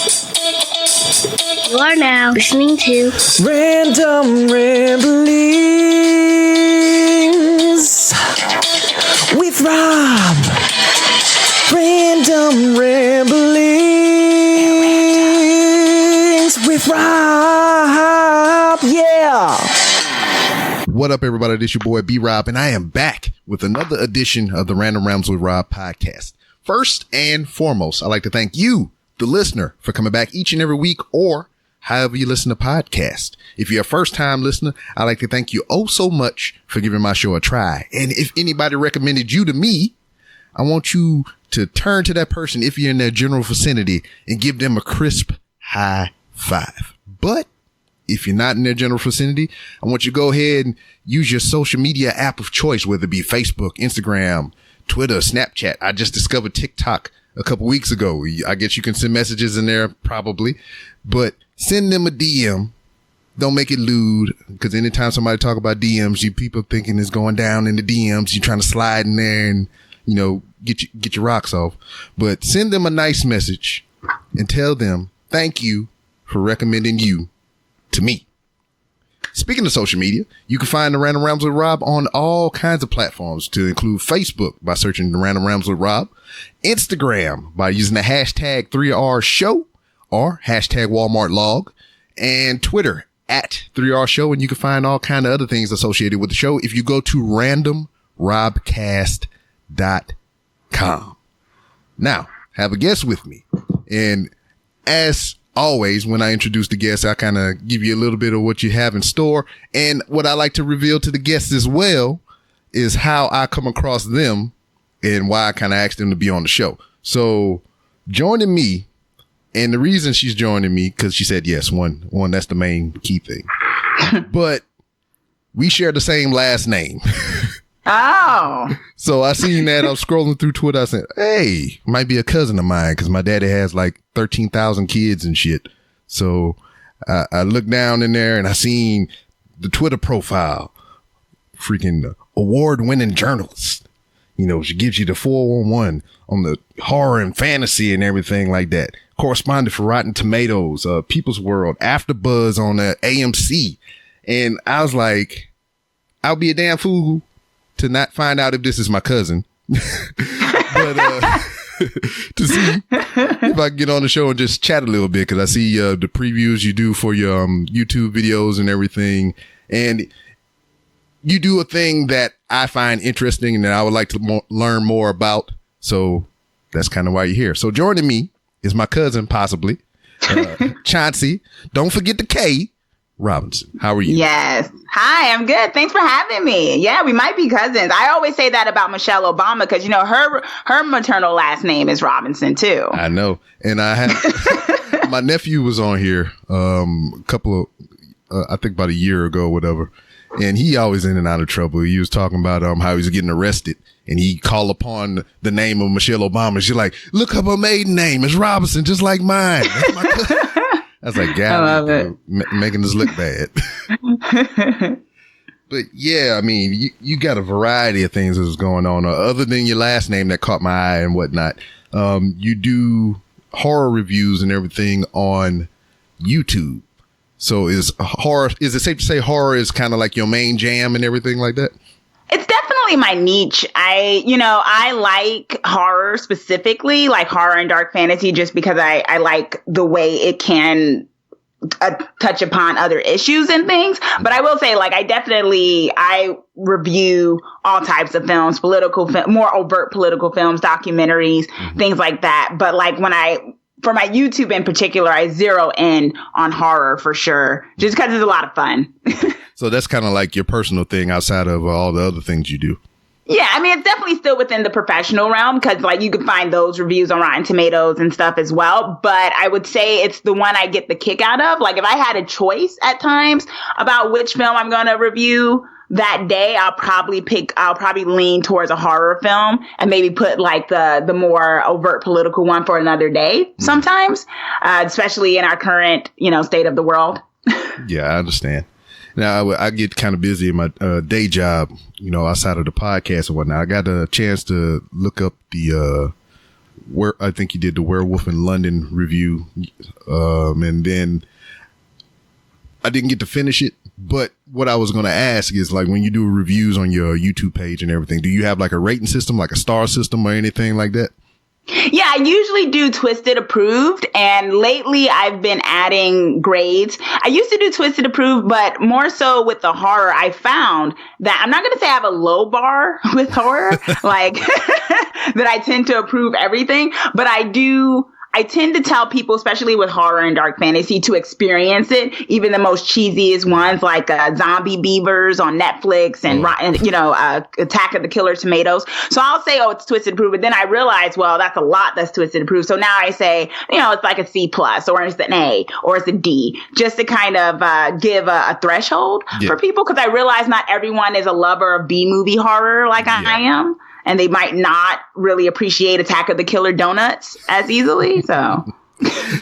You are now listening to Random Ramblings with Rob. Random Ramblings with Rob. Yeah. What up, everybody? This your boy B Rob, and I am back with another edition of the Random Rambles with Rob podcast. First and foremost, I'd like to thank you, the listener, for coming back each and every week, or however you listen to podcasts. If you're a first-time listener, I'd like to thank you oh so much for giving my show a try. And if anybody recommended you to me, I want you to turn to that person if you're in their general vicinity and give them a crisp high five. But if you're not in their general vicinity, I want you to go ahead and use your social media app of choice, whether it be Facebook, Instagram, Twitter, Snapchat. I just discovered TikTok a couple weeks ago. I guess you can send messages in there probably, but send them a DM. Don't make it lewd, because anytime somebody talk about DMs, you people thinking it's going down in the DMs. You're trying to slide in there and, you know, get your rocks off. But send them a nice message and tell them thank you for recommending you to me. Speaking of social media, you can find the Random Rambles with Rob on all kinds of platforms, to include Facebook by searching the Random Rambles with Rob, Instagram by using the hashtag 3R show or hashtag Walmart log, and Twitter at 3R show. And you can find all kind of other things associated with the show if you go to randomrobcast.com. Now, have a guest with me. And as always, when I introduce the guests, I kind of give you a little bit of what you have in store. And what I like to reveal to the guests as well is how I come across them and why I kind of asked them to be on the show. So joining me, and the reason she's joining me, because she said yes, one, that's the main key thing. But we share the same last name. Oh. So I seen that. I was scrolling through Twitter. I said, hey, might be a cousin of mine, because my daddy has like 13,000 kids and shit. So I looked down in there and I seen the Twitter profile. Freaking award-winning journalist. You know, she gives you the 411 on the horror and fantasy and everything like that. Correspondent for Rotten Tomatoes, People's World, AfterBuzz on AMC. And I was like, I'll be a damn fool to not find out if this is my cousin. But to see if I can get on the show and just chat a little bit, because I see the previews you do for your YouTube videos and everything. And you do a thing that I find interesting and that I would like to learn more about. So that's kind of why you're here. So joining me is my cousin, possibly, Chauncey. Don't forget the K. Robinson. How are you? Yes. Hi, I'm good. Thanks for having me. Yeah, we might be cousins. I always say that about Michelle Obama, because, you know, her maternal last name is Robinson, too. I know. And I had my nephew was on here a couple of, I think about a year ago or whatever. And he always in and out of trouble. He was talking about how he was getting arrested, and he called upon the name of Michelle Obama. She's like, look up her maiden name. It's Robinson, just like mine. That's my cousin. I was like, God, making us look bad. But yeah, I mean, you got a variety of things that's going on. Other than your last name that caught my eye and whatnot. You do horror reviews and everything on YouTube. So is it safe to say horror is kind of like your main jam and everything like that? It's definitely my niche. I like horror specifically, like horror and dark fantasy, just because I like the way it can touch upon other issues and things. But I will say, like, I review all types of films, more overt political films, documentaries, things like that. But like for my YouTube in particular, I zero in on horror for sure, just because it's a lot of fun. So that's kind of like your personal thing outside of all the other things you do. Yeah, I mean, it's definitely still within the professional realm, because like you can find those reviews on Rotten Tomatoes and stuff as well. But I would say it's the one I get the kick out of. Like if I had a choice at times about which film I'm going to review that day, I'll probably lean towards a horror film and maybe put like the more overt political one for another day sometimes, especially in our current, state of the world. Yeah, I understand. Now, I get kind of busy in my day job, outside of the podcast and whatnot. I got a chance to look up the where I think you did the Werewolf in London review. And then I didn't get to finish it, but what I was going to ask is, like, when you do reviews on your YouTube page and everything, do you have like a rating system, like a star system or anything like that? Yeah, I usually do Twisted Approved, and lately I've been adding grades. I used to do Twisted Approved, but more so with the horror, I found that I'm not going to say I have a low bar with horror, like that I tend to approve everything, but I tend to tell people, especially with horror and dark fantasy, to experience it. Even the most cheesiest ones, like Zombie Beavers on Netflix and Attack of the Killer Tomatoes. So I'll say, oh, it's Twisted Approved, but then I realize, well, that's a lot that's Twisted Approved. So now I say, it's like a C plus, or it's an A, or it's a D, just to kind of give a threshold for people, because I realize not everyone is a lover of B movie horror like I am. And they might not really appreciate Attack of the Killer Donuts as easily. So,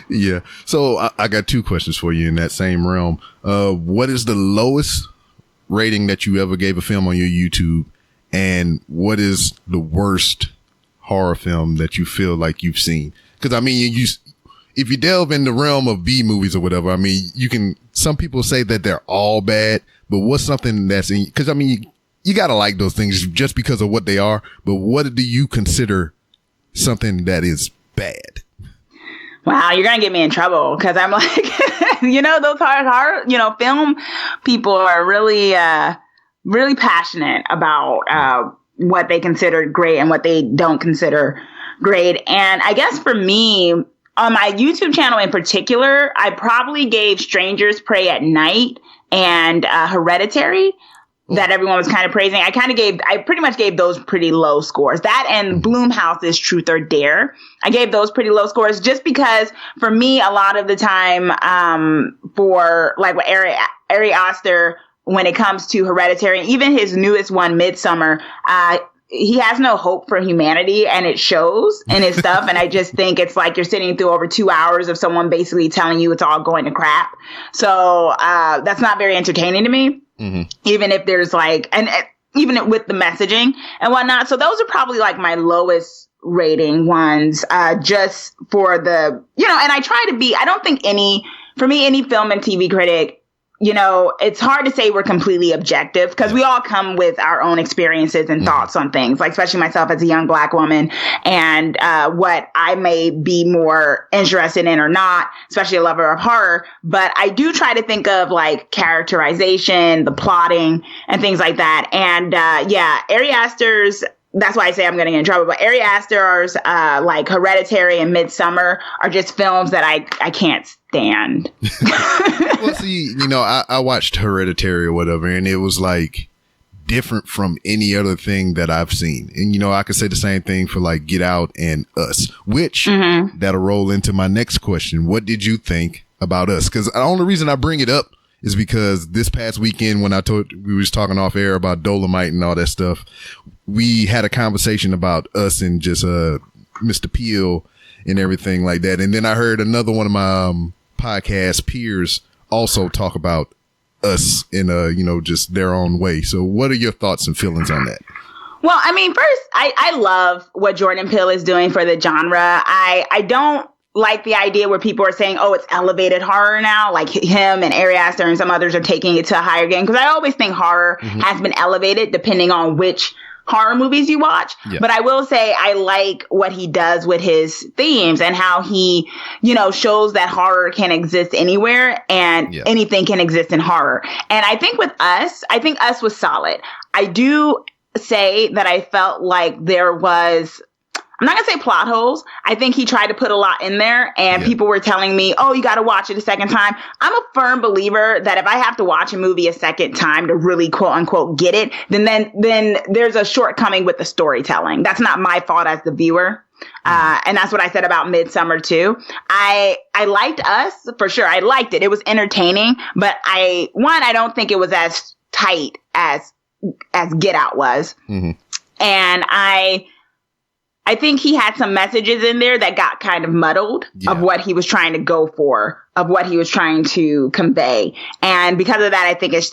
yeah. So I got two questions for you in that same realm. What is the lowest rating that you ever gave a film on your YouTube? And what is the worst horror film that you feel like you've seen? Because, I mean, if you delve in the realm of B movies or whatever, I mean, some people say that they're all bad, but what's something that's in, because, I mean, you got to like those things just because of what they are. But what do you consider something that is bad? Wow, you're going to get me in trouble, because I'm like, those hard, film people are really, really passionate about what they consider great and what they don't consider great. And I guess for me, on my YouTube channel in particular, I probably gave Strangers Prey at Night and Hereditary that everyone was kind of praising. I pretty much gave those pretty low scores. That and Blumhouse's Truth or Dare. I gave those pretty low scores just because for me, a lot of the time, for like what Ari Aster, when it comes to Hereditary, even his newest one, Midsummer, he has no hope for humanity, and it shows in his stuff. And I just think it's like you're sitting through over 2 hours of someone basically telling you it's all going to crap. So, that's not very entertaining to me. Mm-hmm. Even if there's like, and even with the messaging and whatnot. So those are probably like my lowest rating ones, just for the, and I try to be, I don't think any film and TV critic, it's hard to say we're completely objective, because we all come with our own experiences and thoughts on things, like especially myself as a young Black woman, and what I may be more interested in or not, especially a lover of horror. But I do try to think of like characterization, the plotting, and things like that. And Ari Aster's, that's why I say I'm going to get in trouble. But Ari Aster's like Hereditary and Midsummer are just films that I can't stand. Well, see, I watched Hereditary or whatever, and it was like different from any other thing that I've seen. And, I could say the same thing for like Get Out and Us, which that'll roll into my next question. What did you think about Us? Because the only reason I bring it up is because this past weekend, when we was talking off air about Dolomite and all that stuff, we had a conversation about Us and just Mr. Peel and everything like that. And then I heard another one of my podcast peers also talk about Us in just their own way. So what are your thoughts and feelings on that? Well, I mean, first, I love what Jordan Peele is doing for the genre. I don't like the idea where people are saying, oh, it's elevated horror now, like him and Ari Aster and some others are taking it to a higher game. Because I always think horror has been elevated depending on which horror movies you watch. Yeah. But I will say I like what he does with his themes and how he, shows that horror can exist anywhere and anything can exist in horror. And I think with Us, Us was solid. I do say that I felt like there was, I'm not going to say plot holes. I think he tried to put a lot in there, and people were telling me, oh, you got to watch it a second time. I'm a firm believer that if I have to watch a movie a second time to really quote unquote get it, then there's a shortcoming with the storytelling. That's not my fault as the viewer. And that's what I said about Midsummer too. I liked Us for sure. I liked it. It was entertaining, but I don't think it was as tight as Get Out was. Mm-hmm. And I think he had some messages in there that got kind of muddled of what he was trying to go for, of what he was trying to convey. And because of that, I think it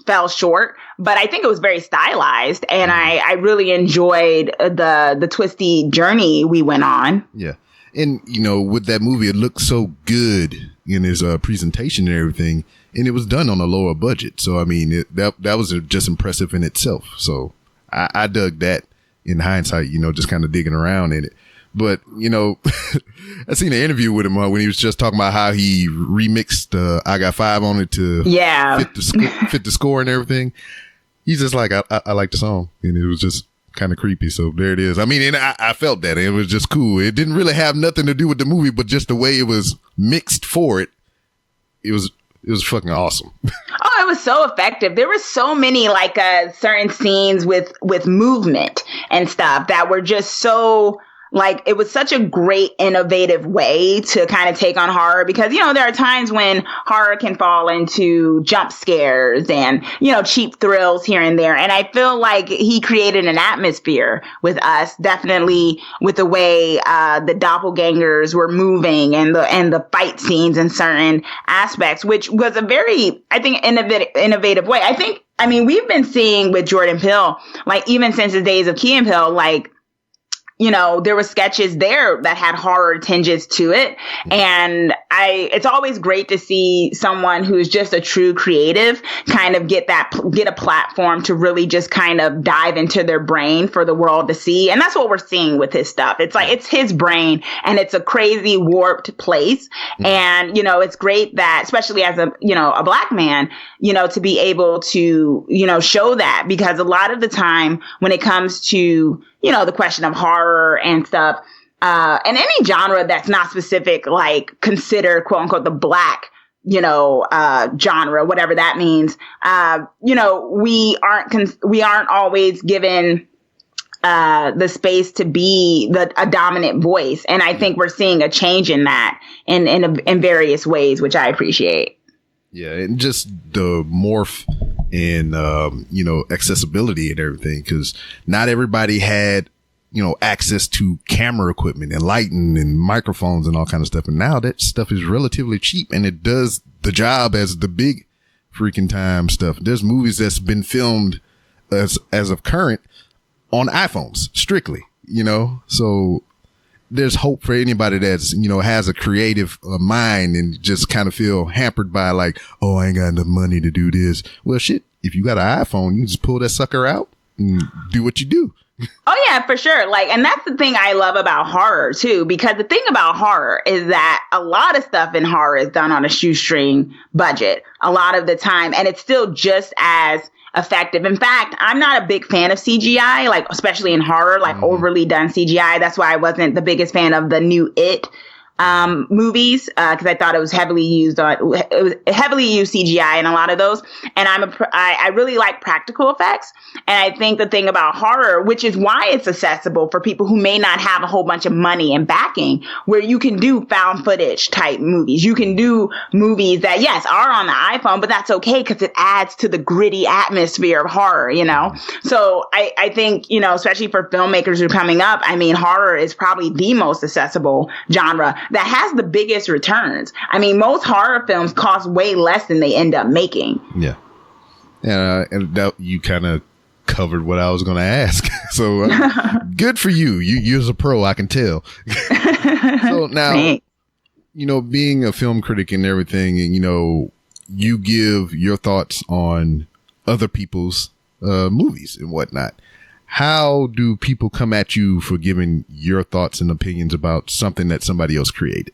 fell short, but I think it was very stylized. And I really enjoyed the twisty journey we went on. Yeah. And, you know, with that movie, it looked so good in his presentation and everything. And it was done on a lower budget. So, I mean, that was just impressive in itself. So I dug that. In hindsight, you know, just kind of digging around in it. But, you know, I seen an interview with him when he was just talking about how he remixed I Got Five on it to fit the score and everything. He's just like, I like the song. And it was just kind of creepy. So there it is. I mean, and I felt that. It was just cool. It didn't really have nothing to do with the movie, but just the way it was mixed for it, it was fucking awesome. Oh, it was so effective. There were so many like certain scenes with movement and stuff that were just so like, it was such a great, innovative way to kind of take on horror because, you know, there are times when horror can fall into jump scares and, you know, cheap thrills here and there. And I feel like he created an atmosphere with us, definitely with the way the doppelgangers were moving and the fight scenes in certain aspects, which was a very, I think, innovative way. I mean, we've been seeing with Jordan Peele, like even since the days of Key and Peele, like, you know, there were sketches there that had horror tinges to it. And it's always great to see someone who's just a true creative kind of get a platform to really just kind of dive into their brain for the world to see. And that's what we're seeing with his stuff. It's like, it's his brain and it's a crazy warped place. And, you know, it's great that, especially as a Black man, you know, to be able to, you know, show that because a lot of the time when it comes to, you know, the question of horror and stuff, and any genre that's not specific, like considered quote unquote the Black, you know, genre, whatever that means. You know, we aren't always given the space to be a dominant voice, and I think we're seeing a change in that in various ways, which I appreciate. Yeah, and just the morph in, you know, accessibility and everything, because not everybody had, you know, access to camera equipment and lighting and microphones and all kind of stuff. And now that stuff is relatively cheap and it does the job as the big freaking time stuff. There's movies that's been filmed as of current on iPhones strictly, you know, so there's hope for anybody that's, you know, has a creative mind and just kind of feel hampered by like, oh, I ain't got enough money to do this. Well, shit, if you got an iPhone, you can just pull that sucker out and do what you do. Oh, yeah, for sure. Like, and that's the thing I love about horror, too, because the thing about horror is that a lot of stuff in horror is done on a shoestring budget a lot of the time. And it's still just as effective. In fact, I'm not a big fan of CGI, like especially in horror, like overly done CGI. That's why I wasn't the biggest fan of the new It movies, because I thought it was heavily used CGI in a lot of those. And I really like practical effects. And I think the thing about horror, which is why it's accessible for people who may not have a whole bunch of money and backing, where you can do found footage type movies. You can do movies that, yes, are on the iPhone, but that's okay because it adds to the gritty atmosphere of horror, you know? So I think, you know, especially for filmmakers who are coming up, I mean, horror is probably the most accessible genre that has the biggest returns. I mean, most horror films cost way less than they end up making. Yeah. And that you kind of covered what I was going to ask. So good for you. You're a pro, I can tell. So now, Thanks. You know, being a film critic and everything, and, you know, you give your thoughts on other people's movies and whatnot. How do people come at you for giving your thoughts and opinions about something that somebody else created?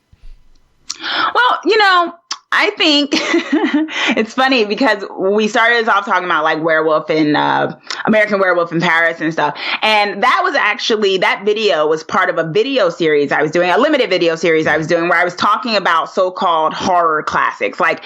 Well, you know, I think it's funny because we started off talking about like Werewolf and American Werewolf in Paris and stuff. And that was actually, that video was part of a video series I was doing, a limited video series I was doing, where I was talking about so-called horror classics, like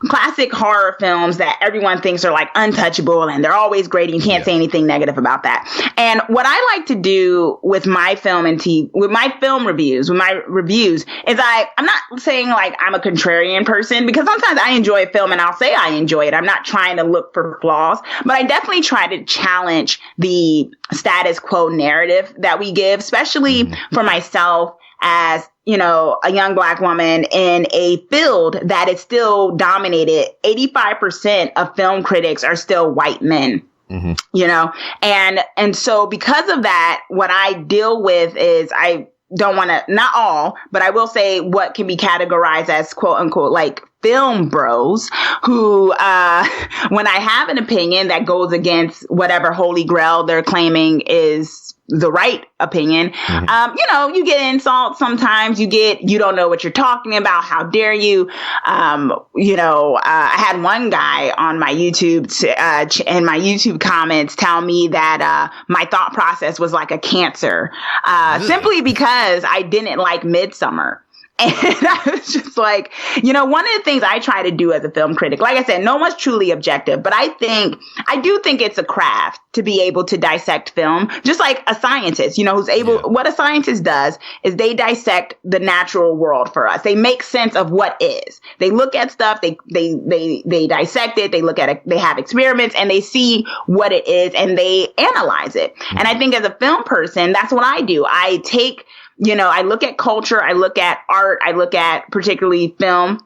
classic horror films that everyone thinks are like untouchable and they're always great. And you can't say anything negative about that. And what I like to do with my film and with my film reviews, is I'm not saying like I'm a contrarian person, because sometimes I enjoy a film and I'll say I enjoy it. I'm not trying to look for flaws, but I definitely try to challenge the status quo narrative that we give, especially for myself as, you know, a young Black woman in a field that is still dominated. 85% of film critics are still white men. You know, and so because of that, what I deal with is I don't want to, not all, but I will say what can be categorized as quote unquote, like film bros who, when I have an opinion that goes against whatever holy grail they're claiming is the right opinion, you know, you get insults sometimes, you don't know what you're talking about. How dare you? You know, I had one guy on my YouTube, in my YouTube comments tell me that, my thought process was like a cancer, simply because I didn't like Midsummer. And I was just like, you know, one of the things I try to do as a film critic, like I said, no one's truly objective, but I do think it's a craft to be able to dissect film, just like a scientist, you know, who's able, what a scientist does is they dissect the natural world for us. They make sense of what is. They look at stuff, they dissect it, they look at it, they have experiments and they see what it is and they analyze it. And I think as a film person, that's what I do. I take, you know, I look at culture, I look at art, I look at particularly film,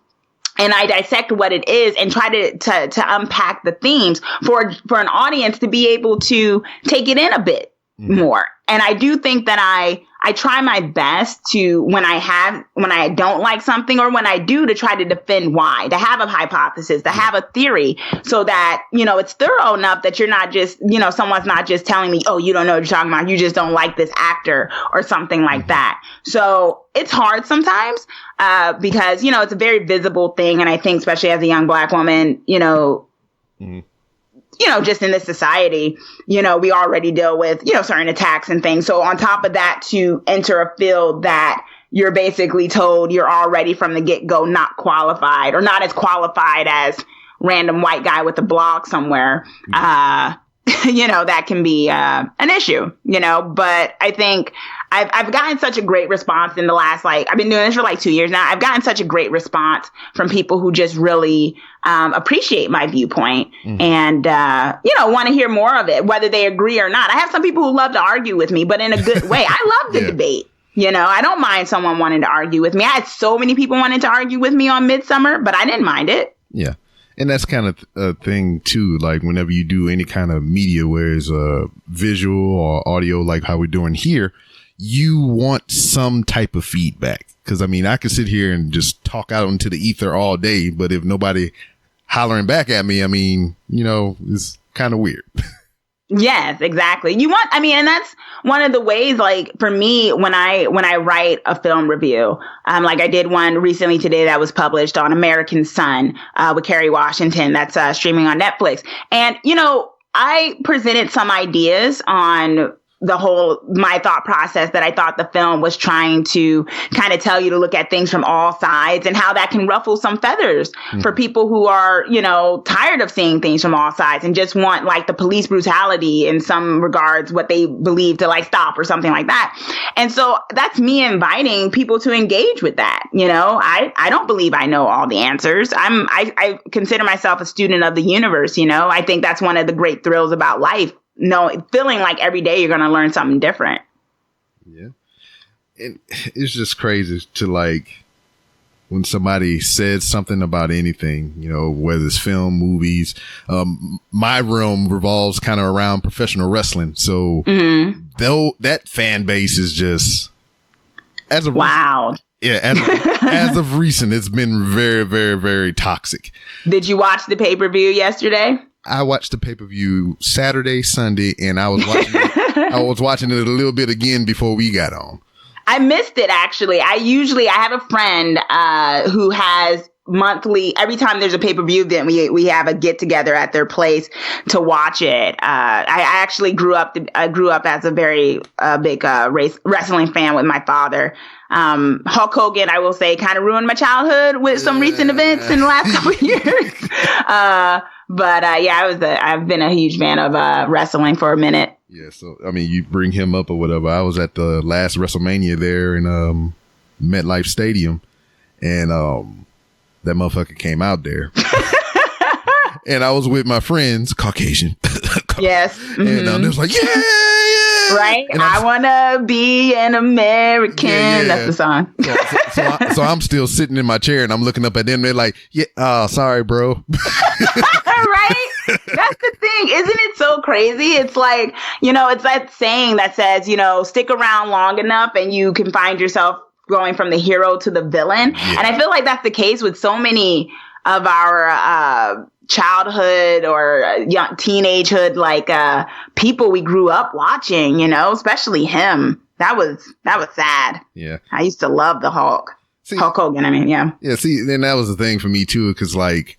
and I dissect what it is and try to unpack the themes for an audience to be able to take it in a bit more. And I do think that I try my best to, when I don't like something or when I do, to try to defend why, to have a hypothesis, to have a theory so that, you know, it's thorough enough that you're not just, you know, someone's not just telling me, oh, you don't know what you're talking about. You just don't like this actor or something like that. So it's hard sometimes, because, you know, it's a very visible thing. And I think especially as a young Black woman, you know, you know, just in this society, you know, we already deal with, you know, certain attacks and things. So on top of that, to enter a field that you're basically told you're already from the get-go not qualified or not as qualified as random white guy with a blog somewhere, you know, that can be an issue, you know. But I think I've gotten such a great response in the last, like, I've been doing this for like 2 years now. I've gotten such a great response from people who just really appreciate my viewpoint and, you know, want to hear more of it, whether they agree or not. I have some people who love to argue with me, but in a good way. I love the debate. You know, I don't mind someone wanting to argue with me. I had so many people wanting to argue with me on Midsummer, but I didn't mind it. Yeah. And that's kind of a thing, too, like whenever you do any kind of media, where it's visual or audio, like how we're doing here, you want some type of feedback. Because, I mean, I could sit here and just talk out into the ether all day, but if nobody hollering back at me, I mean, you know, it's kind of weird. Yes, exactly. And that's one of the ways, like, for me, when I write a film review, like I did one recently today that was published on American Son, with Kerry Washington, that's streaming on Netflix. And, you know, I presented some ideas on my thought process that I thought the film was trying to kind of tell you to look at things from all sides and how that can ruffle some feathers for people who are, you know, tired of seeing things from all sides and just want like the police brutality in some regards, what they believe to like stop or something like that. And so that's me inviting people to engage with that. You know, I don't believe I know all the answers. I consider myself a student of the universe. You know, I think that's one of the great thrills about life. No, feeling like every day you're going to learn something different. Yeah. And it's just crazy to, like, when somebody says something about anything, you know, whether it's film, movies, my realm revolves kind of around professional wrestling. So though that fan base is just wow. As of recent, it's been very, very, very toxic. Did you watch the pay-per-view yesterday? I watched the pay-per-view Saturday, Sunday, and I was watching it a little bit again before we got on. I missed it, actually. I have a friend who has monthly, every time there's a pay-per-view event, we have a get-together at their place to watch it. I actually grew up as a very big wrestling fan with my father. Hulk Hogan, I will say, kind of ruined my childhood with some recent events in the last couple of years. But I've been a huge fan of wrestling for a minute. Yeah, so I mean, you bring him up or whatever. I was at the last WrestleMania there in MetLife Stadium, and that motherfucker came out there, and I was with my friends, Caucasian, Yes. And it was like, yeah. Right? And I want to be an American. Yeah. That's the song. So I'm still sitting in my chair and I'm looking up at them. They're like, yeah, sorry, bro. Right? That's the thing. Isn't it so crazy? It's like, it's that saying that says, stick around long enough and you can find yourself going from the hero to the villain. Yeah. And I feel like that's the case with so many of our childhood or young teenagehood, like people we grew up watching, especially him. That was sad. Yeah. I used to love the Hulk. Hulk Hogan, I mean, yeah. Yeah, see, then that was the thing for me too, because like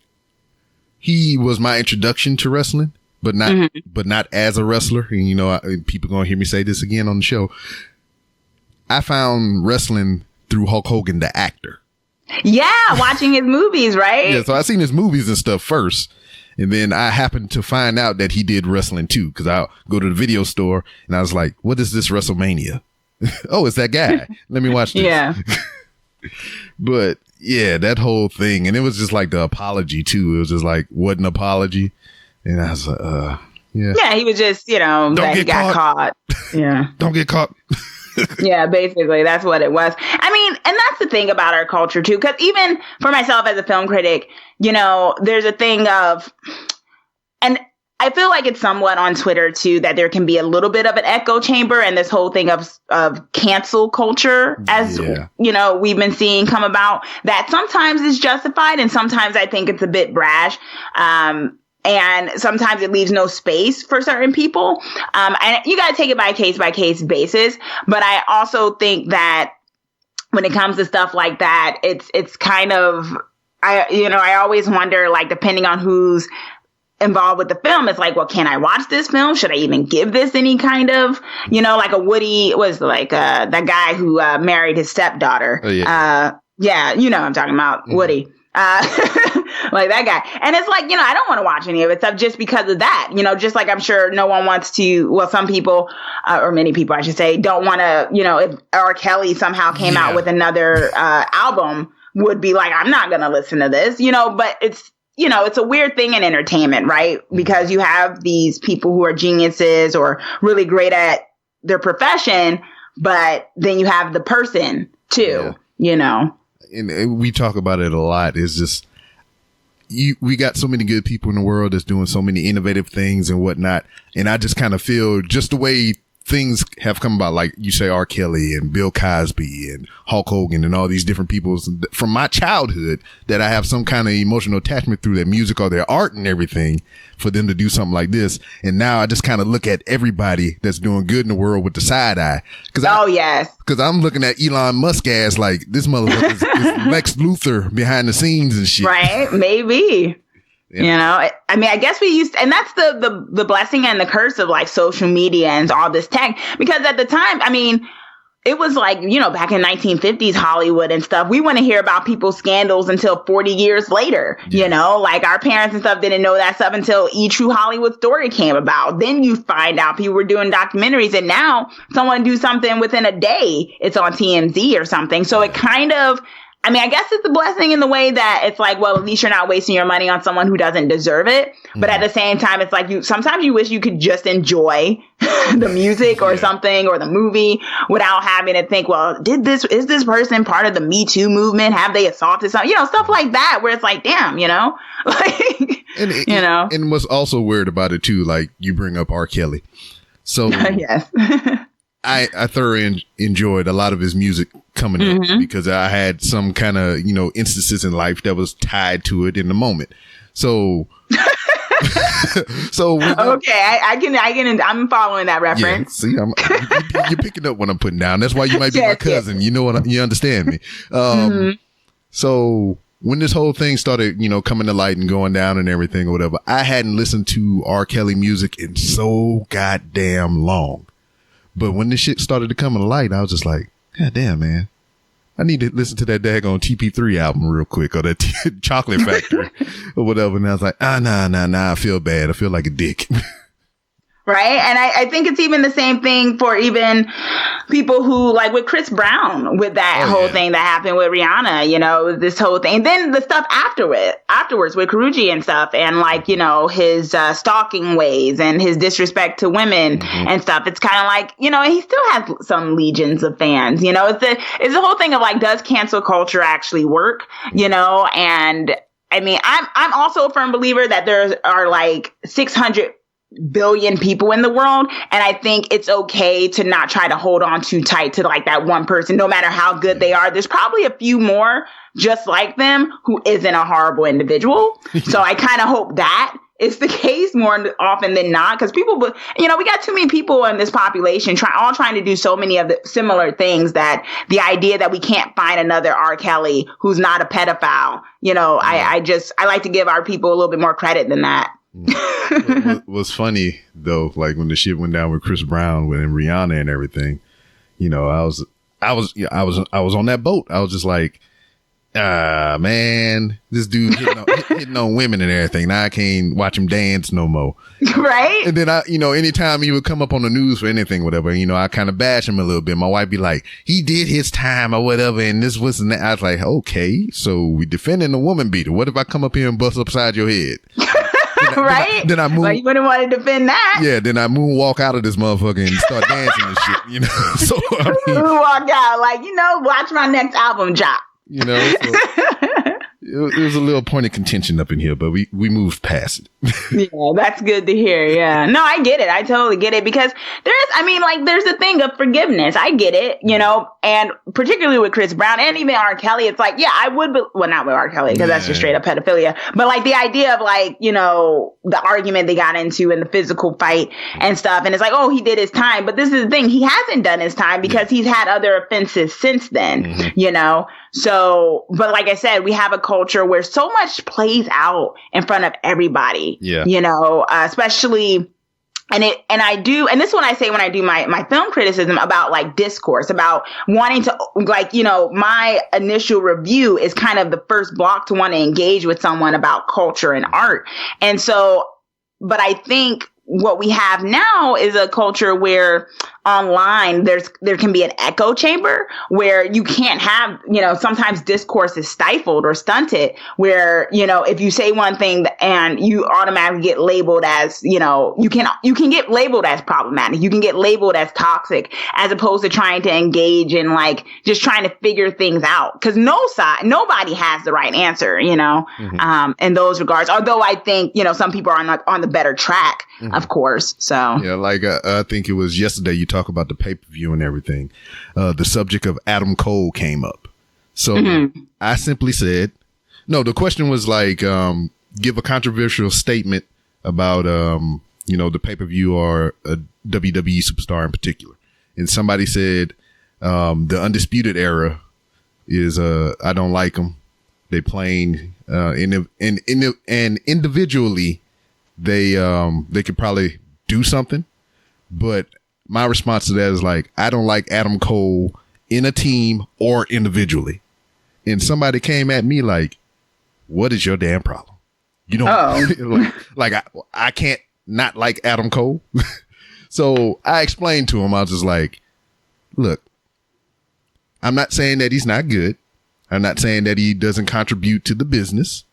he was my introduction to wrestling, but not as a wrestler. And people gonna hear me say this again on the show. I found wrestling through Hulk Hogan, the actor. Yeah, watching his movies, right? Yeah, so I seen his movies and stuff first, and then I happened to find out that he did wrestling too, because I'll go to the video store and I was like, "What is this WrestleMania?" Oh, it's that guy. Let me watch this. Yeah. But yeah, that whole thing, and it was just like the apology too. It was just like, what an apology, and I was like, yeah. Yeah, he was just, that he got caught. Yeah. Don't get caught. Yeah, basically, that's what it was. I mean, and that's the thing about our culture too, because even for myself as a film critic, there's a thing of, and I feel like it's somewhat on Twitter too, that there can be a little bit of an echo chamber and this whole thing of cancel culture, as we've been seeing come about, that sometimes is justified and sometimes I think it's a bit brash. And sometimes it leaves no space for certain people. And you got to take it by case basis. But I also think that when it comes to stuff like that, it's kind of, I always wonder, like, depending on who's involved with the film, it's like, well, can I watch this film? Should I even give this any kind of, like a Woody was like, that guy who married his stepdaughter. Oh, yeah. Yeah, what I'm talking about, Woody. Like that guy. And it's like, I don't want to watch any of it stuff just because of that, just like I'm sure no one wants to, well, some people, or many people, I should say, don't want to, if R. Kelly somehow came out with another album, would be like, I'm not going to listen to this, but it's, it's a weird thing in entertainment, right? Because you have these people who are geniuses or really great at their profession, but then you have the person too, And we talk about it a lot. It's just, we got so many good people in the world that's doing so many innovative things and whatnot. And I just kind of feel just the way things have come about, like you say, R. Kelly and Bill Cosby and Hulk Hogan and all these different people from my childhood that I have some kind of emotional attachment through their music or their art and everything, for them to do something like this. And now I just kind of look at everybody that's doing good in the world with the side eye. Yes. Because I'm looking at Elon Musk as like, this motherfucker is Lex Luthor behind the scenes and shit. Right. Maybe. I mean, I guess we used, and that's the blessing and the curse of like social media and all this tech, because at the time, I mean, it was like, back in 1950s Hollywood and stuff, we wouldn't hear about people's scandals until 40 years later, like our parents and stuff didn't know that stuff until E! True Hollywood Story came about. Then you find out people were doing documentaries, and now someone do something within a day, it's on TMZ or something. So it kind of, I mean, I guess it's a blessing in the way that it's like, well, at least you're not wasting your money on someone who doesn't deserve it. But at the same time, it's like sometimes you wish you could just enjoy the music or something or the movie without having to think, well, is this person part of the Me Too movement? Have they assaulted someone? Stuff like that, where it's like, damn, like, And what's also weird about it too, like you bring up R. Kelly. So yes. I thoroughly enjoyed a lot of his music coming up because I had some kind of, instances in life that was tied to it in the moment. So, okay, I'm following that reference. See, you're picking up what I'm putting down. That's why you might be my cousin. You know what? You understand me. So when this whole thing started, coming to light and going down and everything or whatever, I hadn't listened to R. Kelly music in so goddamn long. But when this shit started to come to light, I was just like, God damn, man. I need to listen to that daggone TP3 album real quick, or that Chocolate Factory or whatever. And I was like, nah, I feel bad. I feel like a dick. Right. And I think it's even the same thing for even people who like with Chris Brown with that whole thing that happened with Rihanna, you know, this whole thing. And then the stuff afterwards with Karrueche and stuff and like, you know, his stalking ways and his disrespect to women and stuff. It's kind of like, you know, he still has some legions of fans, you know, it's the whole thing of like, does cancel culture actually work, you know? And I mean, I'm also a firm believer that there are like 600 billion people in the world. And I think it's okay to not try to hold on too tight to like that one person, no matter how good they are. There's probably a few more just like them who isn't a horrible individual. So I kind of hope that is the case more often than not. Because people, you know, we got too many people in this population all trying to do so many of the similar things that the idea that we can't find another R. Kelly who's not a pedophile, you know, I like to give our people a little bit more credit than that. What's funny though, like when the shit went down with Chris Brown and Rihanna and everything, you know, I was on that boat. I was just like, man, this dude hitting on women and everything. Now I can't watch him dance no more. Right. And then you know, anytime he would come up on the news for anything, whatever, you know, I kind of bash him a little bit. My wife be like, he did his time or whatever. And this was, and that. I was like, okay, so we defending the woman beater. What if I come up here and bust upside your head? Right? Then I move. Like you wouldn't want to defend that. Yeah, then I moonwalk out of this motherfucker and start dancing and shit, you know? So, I mean, moonwalk out, like, you know, watch my next album drop. You know, so it was a little point of contention up in here, but we moved past it. Yeah, that's good to hear. Yeah. No, I get it. I totally get it because there's a thing of forgiveness. I get it, you know, and particularly with Chris Brown and even R. Kelly, it's like, yeah, I would, well, not with R. Kelly because that's just straight up pedophilia, but like the idea of like, you know, the argument they got into and the physical fight and stuff. And it's like, oh, he did his time. But this is the thing. He hasn't done his time because he's had other offenses since then, you know? So, but like I said, we have a culture where so much plays out in front of everybody, you know, especially, and this is what I say when I do my film criticism about like discourse, about wanting to like, you know, my initial review is kind of the first block to want to engage with someone about culture and art. And so, but I think what we have now is a culture where online there can be an echo chamber where you can't have, you know, sometimes discourse is stifled or stunted where, you know, if you say one thing and you automatically get labeled as, you know, you can get labeled as problematic. You can get labeled as toxic as opposed to trying to engage in like just trying to figure things out. Cause nobody has the right answer, you know, in those regards. Although I think, you know, some people are on the better track, of course. So yeah, like I think it was yesterday you talk about the pay-per-view and everything. The subject of Adam Cole came up. So I simply said, no, the question was like, give a controversial statement about, you know, the pay-per-view or a WWE superstar in particular. And somebody said, the Undisputed Era is, I don't like them. They playing, and individually, they could probably do something, but my response to that is like, I don't like Adam Cole in a team or individually. And somebody came at me like, what is your damn problem? You don't like I can't not like Adam Cole. So I explained to him, I was just like, look, I'm not saying that he's not good. I'm not saying that he doesn't contribute to the business.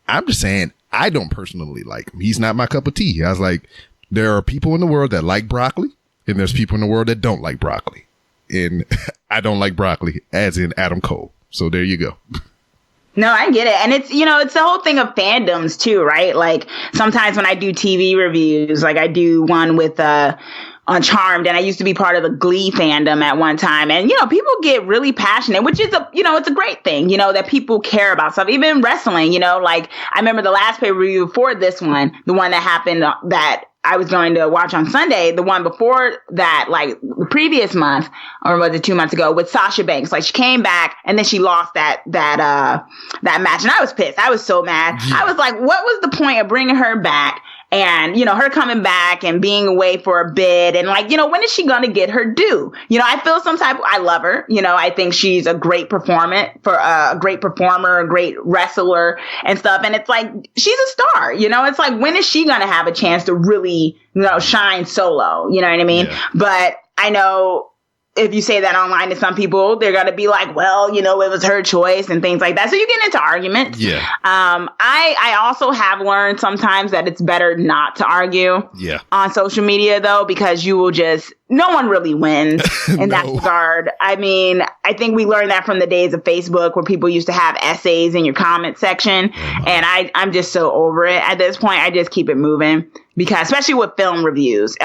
I'm just saying I don't personally like him. He's not my cup of tea. I was like, there are people in the world that like broccoli, and there's people in the world that don't like broccoli. And I don't like broccoli, as in Adam Cole. So there you go. No, I get it. And it's, you know, it's the whole thing of fandoms too, right? Like sometimes when I do TV reviews, like I do one with, on Charmed, and I used to be part of the Glee fandom at one time. And, you know, people get really passionate, which is it's a great thing, you know, that people care about stuff, even wrestling, you know, like I remember the last pay-per-view before this one, the one that happened that I was going to watch on Sunday, the one before that, like the previous month, or was it 2 months ago, with Sasha Banks. Like she came back and then she lost that match. And I was pissed. I was so mad. I was like, what was the point of bringing her back and, you know, her coming back and being away for a bit and like, you know, when is she going to get her due? You know, I feel I love her. You know, I think she's a great performer, a great wrestler and stuff. And it's like, she's a star, you know, it's like, when is she going to have a chance to really, you know, shine solo? You know what I mean? Yeah. But I know, if you say that online to some people, they're going to be like, well, you know, it was her choice and things like that. So you get into arguments. Yeah. I also have learned sometimes that it's better not to argue on social media, though, because you will no one really wins in that regard. I mean, I think we learned that from the days of Facebook where people used to have essays in your comment section. And I'm just so over it at this point. I just keep it moving because especially with film reviews,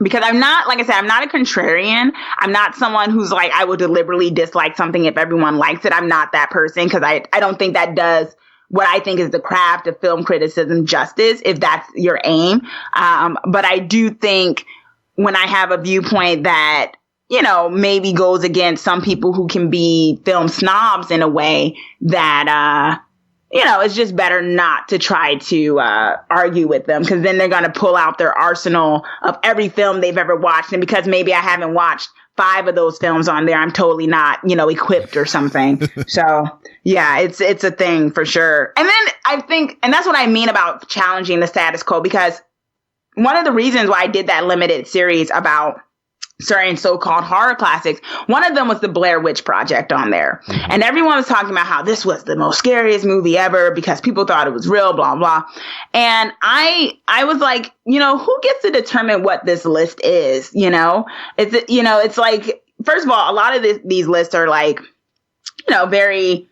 because I'm not, like I said, I'm not a contrarian. I'm not someone who's like, I will deliberately dislike something if everyone likes it. I'm not that person because I don't think that does what I think is the craft of film criticism justice, if that's your aim. But I do think when I have a viewpoint that, you know, maybe goes against some people who can be film snobs in a way that, you know, it's just better not to try to argue with them because then they're going to pull out their arsenal of every film they've ever watched. And because maybe I haven't watched 5 of those films on there, I'm totally not, you know, equipped or something. So, yeah, it's a thing for sure. And then I think, and that's what I mean about challenging the status quo, because one of the reasons why I did that limited series about certain so-called horror classics, one of them was the Blair Witch Project on there. Mm-hmm. And everyone was talking about how this was the most scariest movie ever because people thought it was real, blah, blah. And I was like, you know, who gets to determine what this list is? You know, it's like, first of all, a lot of these lists are like, you know, very,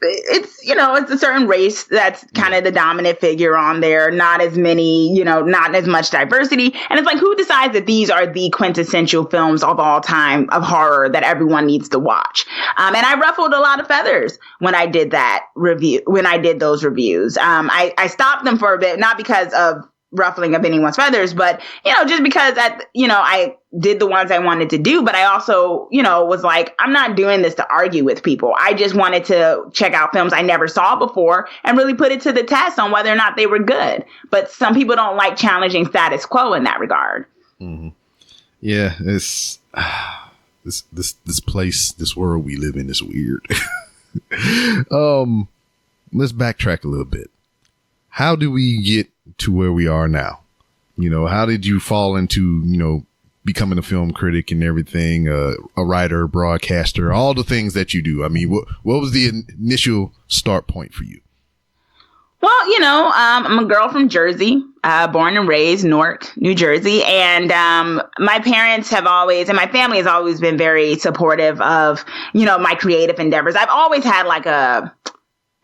it's, you know, it's a certain race that's kind of the dominant figure on there. Not as many, you know, not as much diversity. And it's like, who decides that these are the quintessential films of all time of horror that everyone needs to watch? And I ruffled a lot of feathers when I did those reviews. I stopped them for a bit, not because of ruffling of anyone's feathers, but, you know, just because I did the ones I wanted to do, but I also, you know, was like, I'm not doing this to argue with people. I just wanted to check out films I never saw before and really put it to the test on whether or not they were good. But some people don't like challenging status quo in that regard. Mm-hmm. Yeah, it's this place, this world we live in is weird. Let's backtrack a little bit. How do we get to where we are now? You know, how did you fall into, you know, becoming a film critic and everything, a writer, broadcaster, all the things that you do? I mean, what was the initial start point for you? Well, you know, I'm a girl from Jersey, born and raised Newark, New Jersey. And my parents have always, and my family has always been very supportive of, you know, my creative endeavors. I've always had like a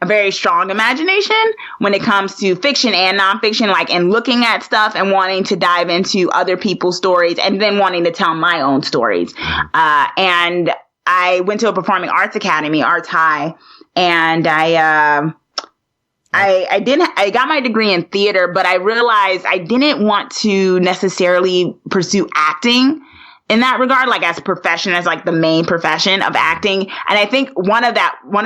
very strong imagination when it comes to fiction and nonfiction, like, and looking at stuff and wanting to dive into other people's stories and then wanting to tell my own stories. And I went to a performing arts academy, Arts High, and I got my degree in theater, but I realized I didn't want to necessarily pursue acting in that regard, like as a profession, as like the main profession of acting. And I think one of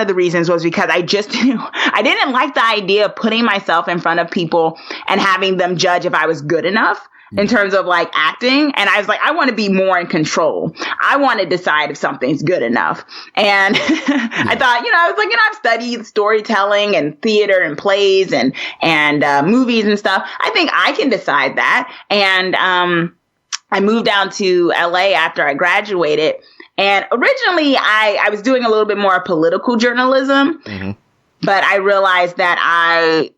the reasons was because I didn't like the idea of putting myself in front of people and having them judge if I was good enough in terms of like acting. And I was like, I want to be more in control. I want to decide if something's good enough. And I thought, you know, I was like, you know, I've studied storytelling and theater and plays and movies and stuff. I think I can decide that. And, I moved down to LA after I graduated, and originally I was doing a little bit more political journalism, but I realized that I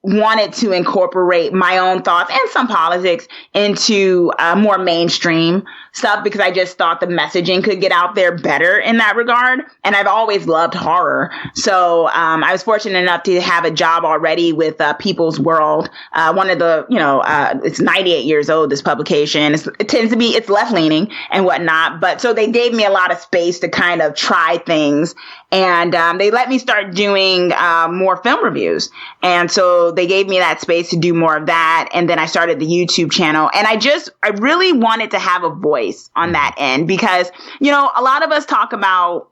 wanted to incorporate my own thoughts and some politics into more mainstream stuff because I just thought the messaging could get out there better in that regard. And I've always loved horror. So I was fortunate enough to have a job already with People's World. One of the, you know, it's 98 years old, this publication. It tends to be, it's left leaning and whatnot. But so they gave me a lot of space to kind of try things. And they let me start doing more film reviews. And so they gave me that space to do more of that. And then I started the YouTube channel. And I really wanted to have a voice on that end because, you know, a lot of us talk about,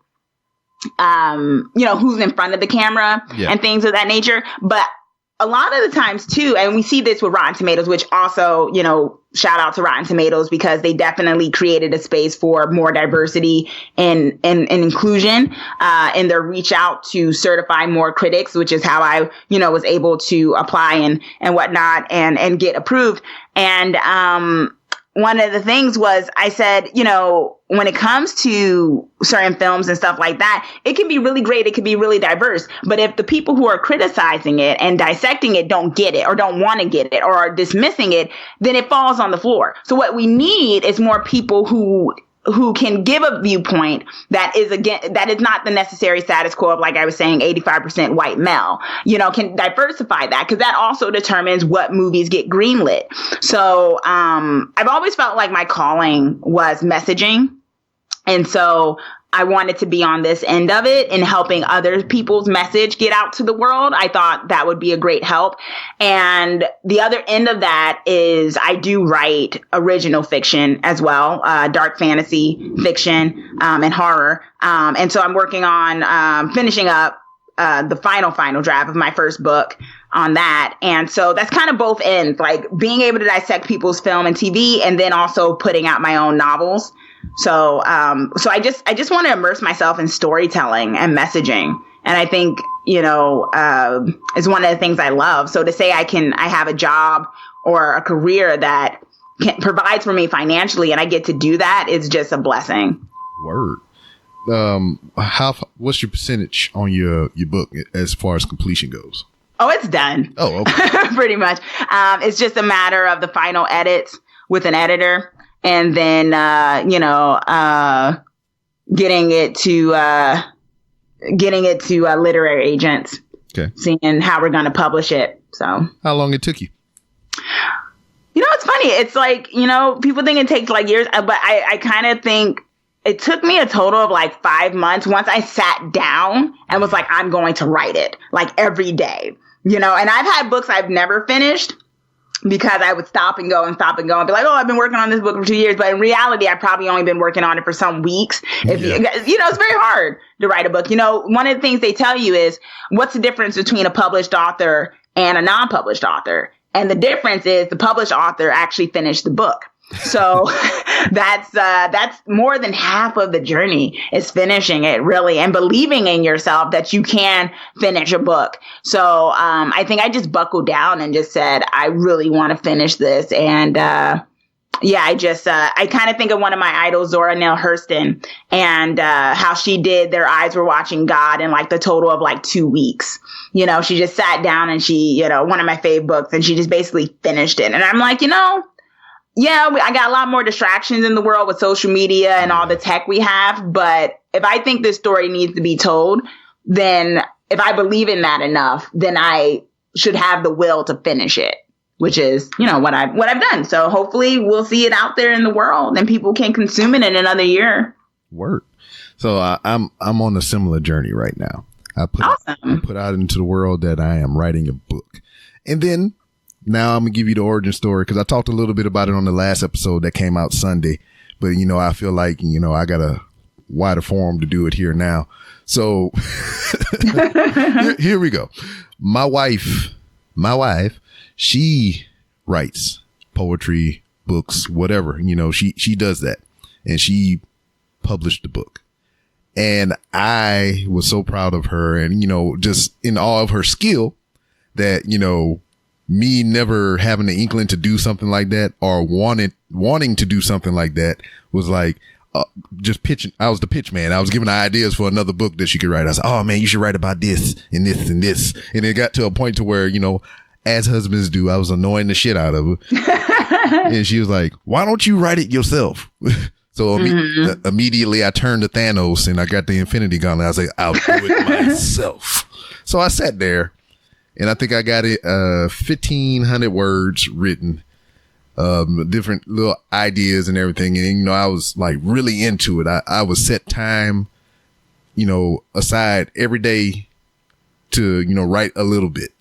you know, who's in front of the camera and things of that nature. But a lot of the times too, and we see this with Rotten Tomatoes, which also, shout out to Rotten Tomatoes because they definitely created a space for more diversity and inclusion in their reach out to certify more critics, which is how I, was able to apply and whatnot and get approved. And one of the things was I said, when it comes to certain films and stuff like that, it can be really great. It can be really diverse. But if the people who are criticizing it and dissecting it don't get it or don't want to get it or are dismissing it, then it falls on the floor. So what we need is more people who can give a viewpoint that is not the necessary status quo of, like I was saying, 85% white male, can diversify that because that also determines what movies get greenlit. So, I've always felt like my calling was messaging. And so I wanted to be on this end of it and helping other people's message get out to the world. I thought that would be a great help. And the other end of that is I do write original fiction as well, dark fantasy fiction, and horror. And so I'm working on, finishing up, the final draft of my first book on that. And so that's kind of both ends, like being able to dissect people's film and TV and then also putting out my own novels. So I just want to immerse myself in storytelling and messaging. And I think, is one of the things I love. So to say I have a job or a career that provides for me financially and I get to do that is just a blessing. Word. What's your percentage on your book as far as completion goes? Oh, it's done. Oh, okay. Pretty much. It's just a matter of the final edits with an editor. And then, getting it to literary agents. Okay. Seeing how we're going to publish it. So how long it took you? It's funny. It's like, people think it takes like years, but I kind of think it took me a total of like 5 months once I sat down and was like, I'm going to write it like every day, and I've had books I've never finished. Because I would stop and go and be like, oh, I've been working on this book for 2 years. But in reality, I've probably only been working on it for some weeks. It's very hard to write a book. One of the things they tell you is what's the difference between a published author and a non-published author? And the difference is the published author actually finished the book. So that's more than half of the journey is finishing it really and believing in yourself that you can finish a book. So I think I just buckled down and just said, I really want to finish this. And I kind of think of one of my idols, Zora Neale Hurston, and how she did Their Eyes Were Watching God in like the total of like 2 weeks. She just sat down and she, one of my fave books, and she just basically finished it. And I'm like, I got a lot more distractions in the world with social media and all the tech we have. But if I think this story needs to be told, then if I believe in that enough, then I should have the will to finish it, which is, what I've done. So hopefully we'll see it out there in the world and people can consume it in another year. Word. So I'm on a similar journey right now. I put out into the world that I am writing a book. And then now I'm gonna give you the origin story because I talked a little bit about it on the last episode that came out Sunday, but I feel like I got a wider forum to do it here now. So here we go. My wife, she writes poetry, books, whatever. She does that, and she published the book, and I was so proud of her, and just in awe of her skill that me never having the inkling to do something like that or wanting to do something like that was like just pitching. I was the pitch man. I was giving her ideas for another book that she could write. I said, oh man, you should write about this and this and this. And it got to a point to where, as husbands do, I was annoying the shit out of her. And she was like, why don't you write it yourself? So immediately I turned to Thanos and I got the Infinity Gauntlet. I was like, I'll do it myself. So I sat there. And I think I got it 1,500 words written, different little ideas and everything. And, I was like really into it. I would set time, aside every day to, write a little bit.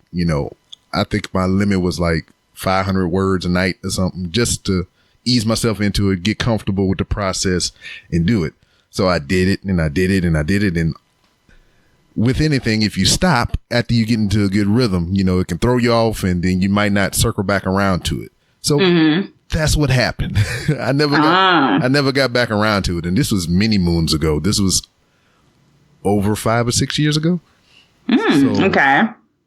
I think my limit was like 500 words a night or something just to ease myself into it, get comfortable with the process and do it. So I did it and I did it and I did it. And with anything, if you stop after you get into a good rhythm, it can throw you off and then you might not circle back around to it. So that's what happened. I never got back around to it. And this was many moons ago. This was over 5 or 6 years ago. Okay.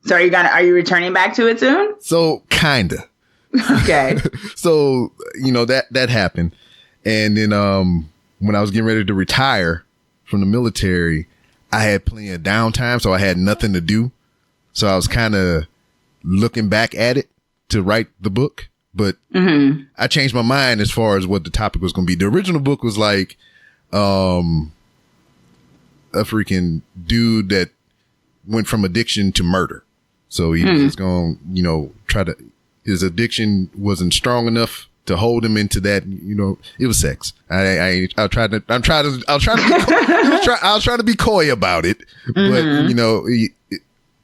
So are you returning back to it soon? So kinda. Okay. So, that happened. And then, when I was getting ready to retire from the military, I had plenty of downtime, so I had nothing to do. So I was kind of looking back at it to write the book, but I changed my mind as far as what the topic was going to be. The original book was like, a freaking dude that went from addiction to murder. So he was just going to, his addiction wasn't strong enough to hold him into that, it was sex. I'll try to be coy about it, but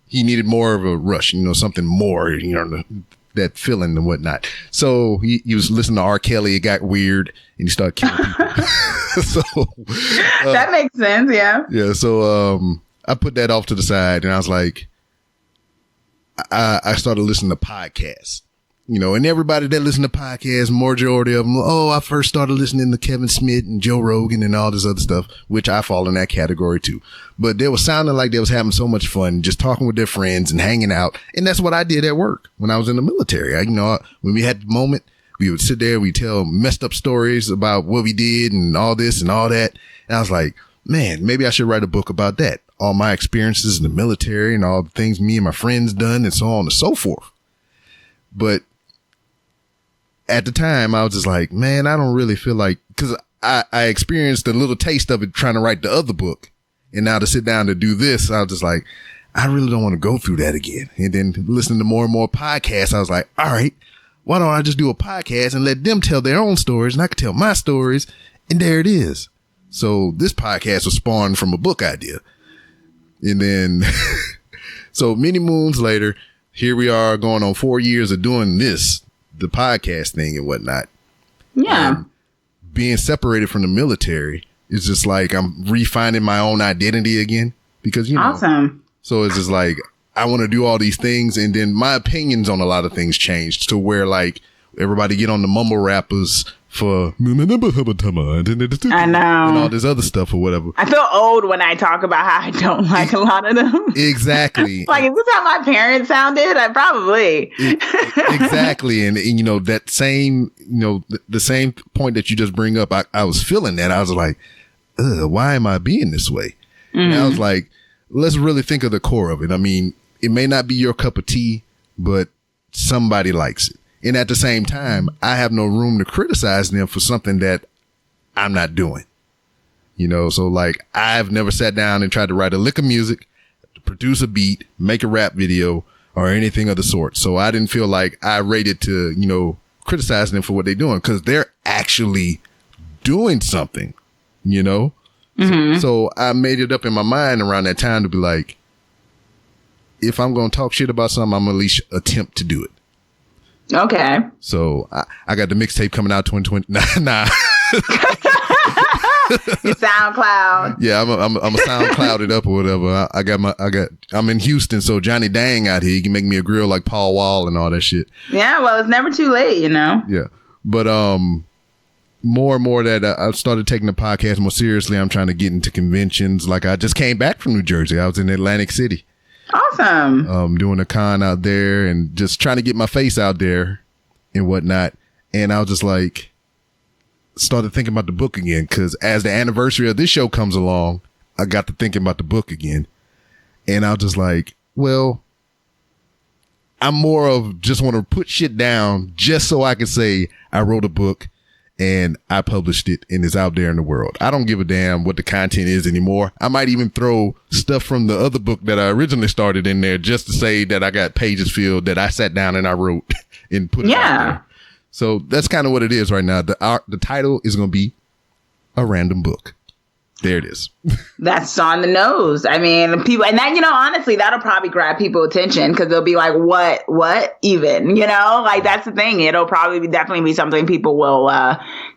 he needed more of a rush, something more, that feeling and whatnot. So he was listening to R. Kelly. It got weird and he started killing people. So that makes sense. Yeah. Yeah. So, I put that off to the side and I was like, I started listening to podcasts. And everybody that listen to podcasts, majority of them, I first started listening to Kevin Smith and Joe Rogan and all this other stuff, which I fall in that category too. But they were sounding like they was having so much fun, just talking with their friends and hanging out. And that's what I did at work when I was in the military. When we had the moment, we would sit there, we tell messed up stories about what we did and all this and all that. And I was like, man, maybe I should write a book about that. All my experiences in the military and all the things me and my friends done and so on and so forth. But at the time, I was just like, man, I don't really feel like, because I experienced a little taste of it trying to write the other book. And now to sit down to do this, I was just like, I really don't want to go through that again. And then listening to more and more podcasts, I was like, all right, why don't I just do a podcast and let them tell their own stories and I could tell my stories. And there it is. So this podcast was spawned from a book idea. And then, so many moons later, here we are going on 4 years of doing this, the podcast thing and whatnot. Yeah. Being separated from the military is just like I'm refining my own identity again because, awesome. So it's just like I want to do all these things. And then my opinions on a lot of things changed to where like everybody get on the mumble rappers for I know and all this other stuff or whatever. I feel old when I talk about how I don't like a lot of them. Exactly. Like, is this how my parents sounded? I probably. Exactly. And that same, the same point that you just bring up, I was feeling that. I was like, why am I being this way? And I was like, let's really think of the core of it. I mean, it may not be your cup of tea, but somebody likes it. And at the same time, I have no room to criticize them for something that I'm not doing. So like I've never sat down and tried to write a lick of music, produce a beat, make a rap video or anything of the sort. So I didn't feel like I rated to, criticize them for what they're doing because they're actually doing something, So I made it up in my mind around that time to be like, if I'm going to talk shit about something, I'm going to at least attempt to do it. Okay. So I got the mixtape coming out 2020. Nah. Your SoundCloud. Yeah, I'm a SoundCloud it up or whatever. I'm in Houston, so Johnny Dang out here, he can make me a grill like Paul Wall and all that shit. Yeah, well, it's never too late, Yeah, but more and more that I started taking the podcast more seriously. I'm trying to get into conventions. Like I just came back from New Jersey. I was in Atlantic City. Awesome. Doing a con out there and just trying to get my face out there and whatnot. And I was just like, started thinking about the book again. Cause as the anniversary of this show comes along, I got to thinking about the book again. And I was just like, well, I'm more of just want to put shit down just so I can say I wrote a book and I published it and it's out there in the world. I don't give a damn what the content is anymore. I might even throw stuff from the other book that I originally started in there just to say that I got pages filled that I sat down and I wrote and put it out there. So that's kind of what it is right now. The title is going to be A Random Book. There it is. That's on the nose. I mean, people, and that, honestly, that'll probably grab people's attention because they'll be like, what even, like that's the thing. It'll probably definitely be something people will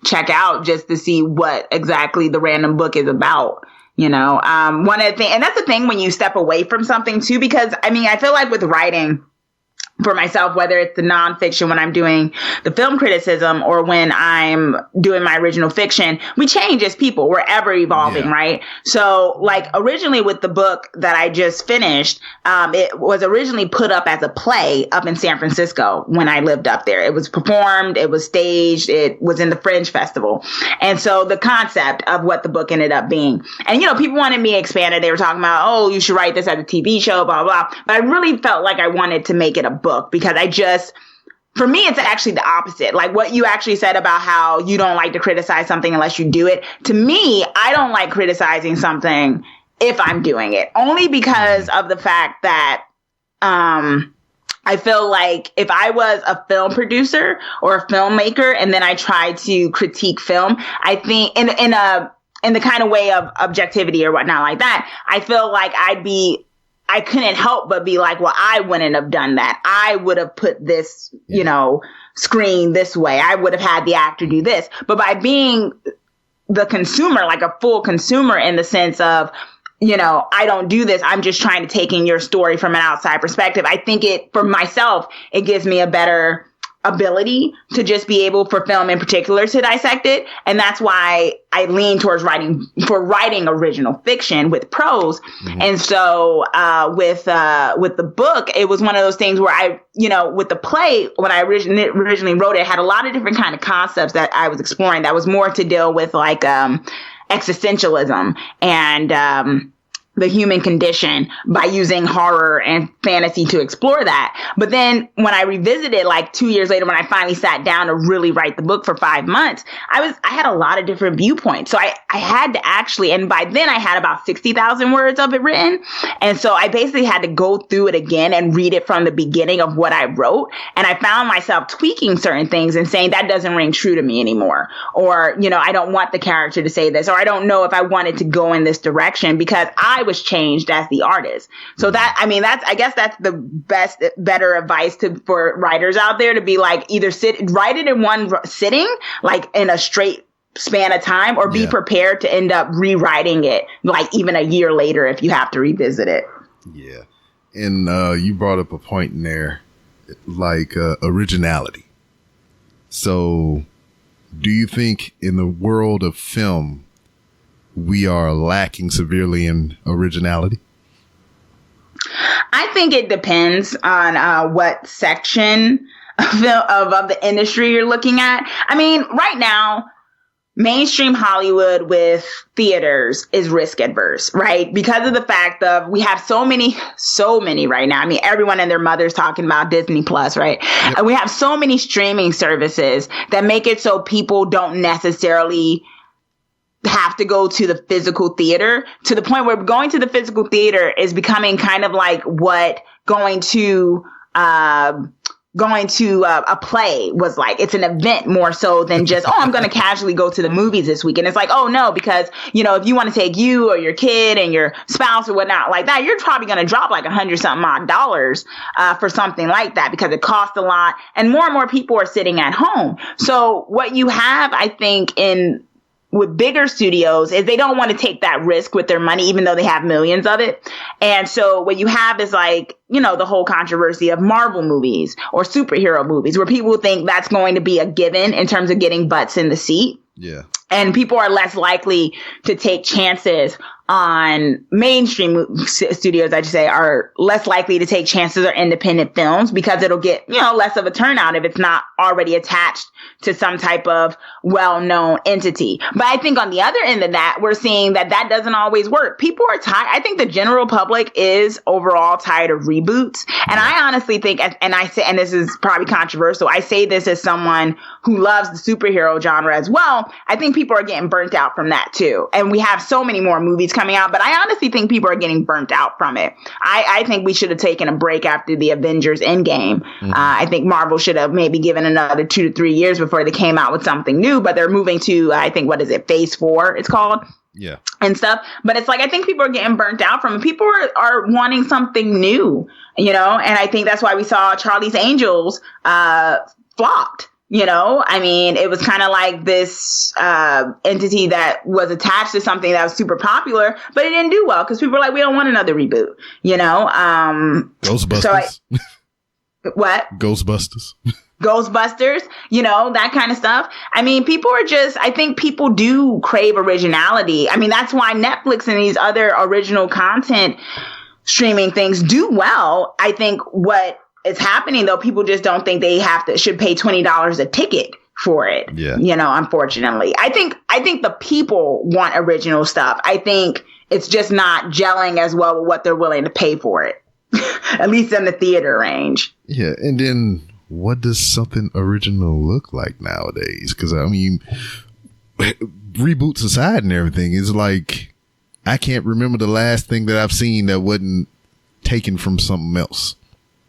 check out just to see what exactly the random book is about, One of the things, and that's the thing when you step away from something too, because I mean, I feel like with writing, for myself, whether it's the nonfiction when I'm doing the film criticism or when I'm doing my original fiction, we change as people. We're ever evolving, right? So like originally with the book that I just finished, it was originally put up as a play up in San Francisco when I lived up there. It was performed, it was staged, it was in the Fringe Festival. And so the concept of what the book ended up being. And, people wanted me expanded. They were talking about, oh, you should write this as a TV show, blah, blah. But I really felt like I wanted to make it a book because for me, it's actually the opposite. Like what you actually said about how you don't like to criticize something unless you do it. To me, I don't like criticizing something if I'm doing it, only because of the fact that, I feel like if I was a film producer or a filmmaker and then I tried to critique film, I think in the kind of way of objectivity or whatnot like that, I feel like I couldn't help but be like, well, I wouldn't have done that. I would have put this, screen this way. I would have had the actor do this. But by being the consumer, like a full consumer in the sense of, I don't do this. I'm just trying to take in your story from an outside perspective. I think for myself, it gives me a better ability to just be able for film in particular to dissect it. And that's why I lean towards writing original fiction with prose. Mm-hmm. And so, with the book, it was one of those things where with the play, when I originally wrote it, had a lot of different kind of concepts that I was exploring that was more to deal with like, existentialism and, the human condition by using horror and fantasy to explore that. But then when I revisited like 2 years later, when I finally sat down to really write the book for 5 months, I had a lot of different viewpoints. So I had to actually, and by then I had about 60,000 words of it written. And so I basically had to go through it again and read it from the beginning of what I wrote. And I found myself tweaking certain things and saying that doesn't ring true to me anymore. Or, I don't want the character to say this, or I don't know if I wanted to go in this direction because I was changed as the artist. So I guess that's the better advice for writers out there to be like, either write it in one sitting, like in a straight span of time, or be prepared to end up rewriting it like even a year later if you have to revisit it. Yeah. And you brought up a point in there, like originality. So do you think in the world of film, we are lacking severely in originality? I think it depends on what section of the industry you're looking at. I mean, right now, mainstream Hollywood with theaters is risk adverse, right? Because of the fact of we have so many right now. I mean, everyone and their mother's talking about Disney Plus, right? Yep. And we have so many streaming services that make it so people don't necessarily have to go to the physical theater, to the point where going to the physical theater is becoming kind of like what going to a play was like. It's an event more so than just, I'm going to casually go to the movies this weekend. It's like, oh no, because, if you want to take you or your kid and your spouse or whatnot like that, you're probably going to drop like $100-something for something like that because it costs a lot and more people are sitting at home. So what you have, I think, with bigger studios is they don't want to take that risk with their money, even though they have millions of it. And so what you have is like, the whole controversy of Marvel movies or superhero movies where people think that's going to be a given in terms of getting butts in the seat. Yeah. And people are less likely to take chances on mainstream studios, I'd say, are less likely to take chances on independent films because it'll get, less of a turnout if it's not already attached to some type of well-known entity. But I think on the other end of that, we're seeing that doesn't always work. People are tired. I think the general public is overall tired of reboots. And I honestly think, and I say, and this is probably controversial, I say this as someone who loves the superhero genre as well. I think people are getting burnt out from that too. And we have so many more movies coming out, but I honestly think people are getting burnt out from it. I think we should have taken a break after the Avengers Endgame. Mm-hmm. I think Marvel should have maybe given another 2 to 3 years before they came out with something new, but they're moving to, I think, what is it? Phase 4 it's called. Yeah. And stuff. But it's like, I think people are getting burnt out from it. People are wanting something new, and I think that's why we saw Charlie's Angels, flopped. You know, I mean, it was kind of like this entity that was attached to something that was super popular, but it didn't do well because people were like, we don't want another reboot, you know? Ghostbusters. What? Ghostbusters. Ghostbusters, you know, that kind of stuff. I mean, I think people do crave originality. I mean, that's why Netflix and these other original content streaming things do well. I think what is happening though, people just don't think they should pay $20 a ticket for it. Yeah. You know, unfortunately. I think the people want original stuff. I think it's just not gelling as well with what they're willing to pay for it. At least in the theater range. Yeah. And then what does something original look like nowadays? Because I mean, reboots aside and everything, it's like I can't remember the last thing that I've seen that wasn't taken from something else.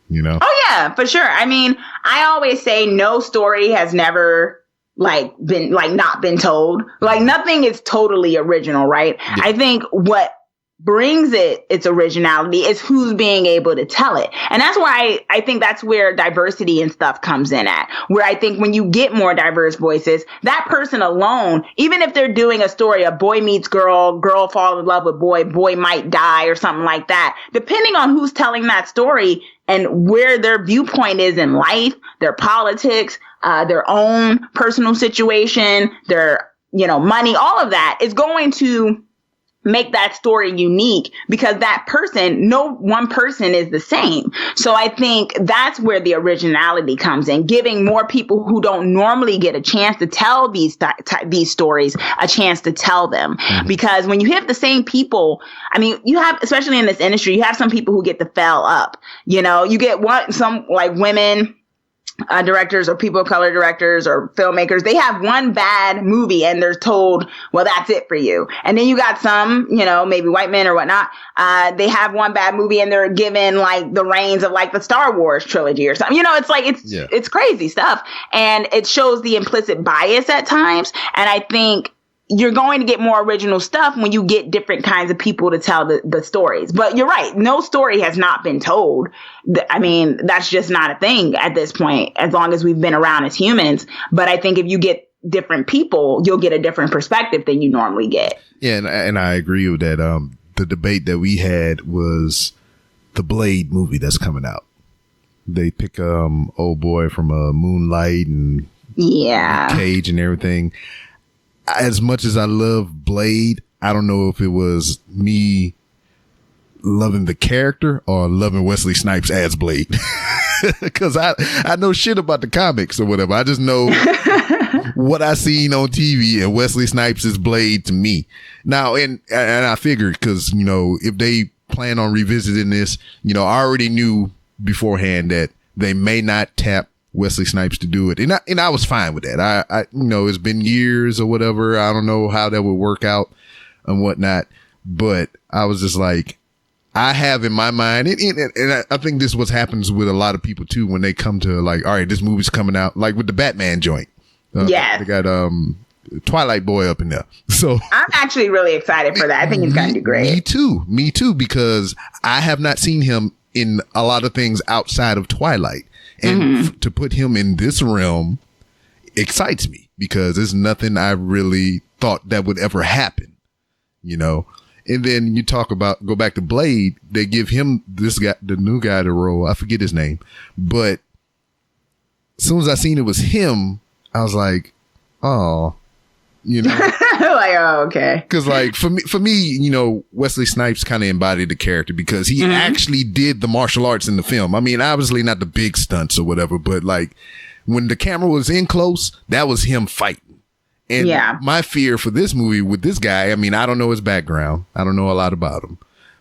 You know? Oh yeah, for sure. I mean, I always say no story has never been not been told. Like nothing is totally original, right? Yeah. I think what brings its originality is who's being able to tell it. And that's why I think that's where diversity and stuff comes in at. Where I think when you get more diverse voices, that person alone, even if they're doing a story, a boy meets girl, girl falls in love with boy, boy might die or something like that, depending on who's telling that story and where their viewpoint is in life, their politics, their own personal situation, their, you know, money, all of that is going to make that story unique because that person, no one person is the same. So I think that's where the originality comes in, giving more people who don't normally get a chance to tell these stories a chance to tell them. Mm-hmm. Because when you have the same people, I mean, you have, especially in this industry, you have some people who get to fail up. You know, you get some like women directors or people of color directors or filmmakers, they have one bad movie and they're told, well, that's it for you. And then you got some, you know, maybe white men or whatnot. They have one bad movie and they're given like the reins of like the Star Wars trilogy or something. You know, it's like, it's crazy stuff. And it shows the implicit bias at times. And I think you're going to get more original stuff when you get different kinds of people to tell the stories. But you're right. No story has not been told. I mean, that's just not a thing at this point, as long as we've been around as humans. But I think if you get different people, you'll get a different perspective than you normally get. Yeah, and I agree with that. The debate that we had was the Blade movie that's coming out. They pick old boy from Moonlight and Cage and everything. As much as I love Blade, I don't know if it was me loving the character or loving Wesley Snipes as Blade. Because I know shit about the comics or whatever. I just know what I seen on TV, and Wesley Snipes is Blade to me. Now, and I figured because, you know, if they plan on revisiting this, you know, I already knew beforehand that they may not tap Wesley Snipes to do it. And I was fine with that. I you know, it's been years or whatever. I don't know how that would work out and whatnot, but I was just like, I have in my mind, and I think this is what happens with a lot of people too, when they come to like, all right, this movie's coming out, like with the Batman joint. They got, Twilight Boy up in there. So I'm actually really excited for that. I think he's going to do great. Me too, because I have not seen him in a lot of things outside of Twilight. And to put him in this realm excites me because there's nothing I really thought that would ever happen, you know? And then you go back to Blade, they give him this guy, the new guy, the role. I forget his name, but as soon as I seen it was him, I was like, oh, you know, like, oh, okay. Cause like for me, you know, Wesley Snipes kind of embodied the character because he actually did the martial arts in the film. I mean, obviously not the big stunts or whatever, but like when the camera was in close, that was him fighting. And my fear for this movie with this guy, I mean, I don't know his background. I don't know a lot about him,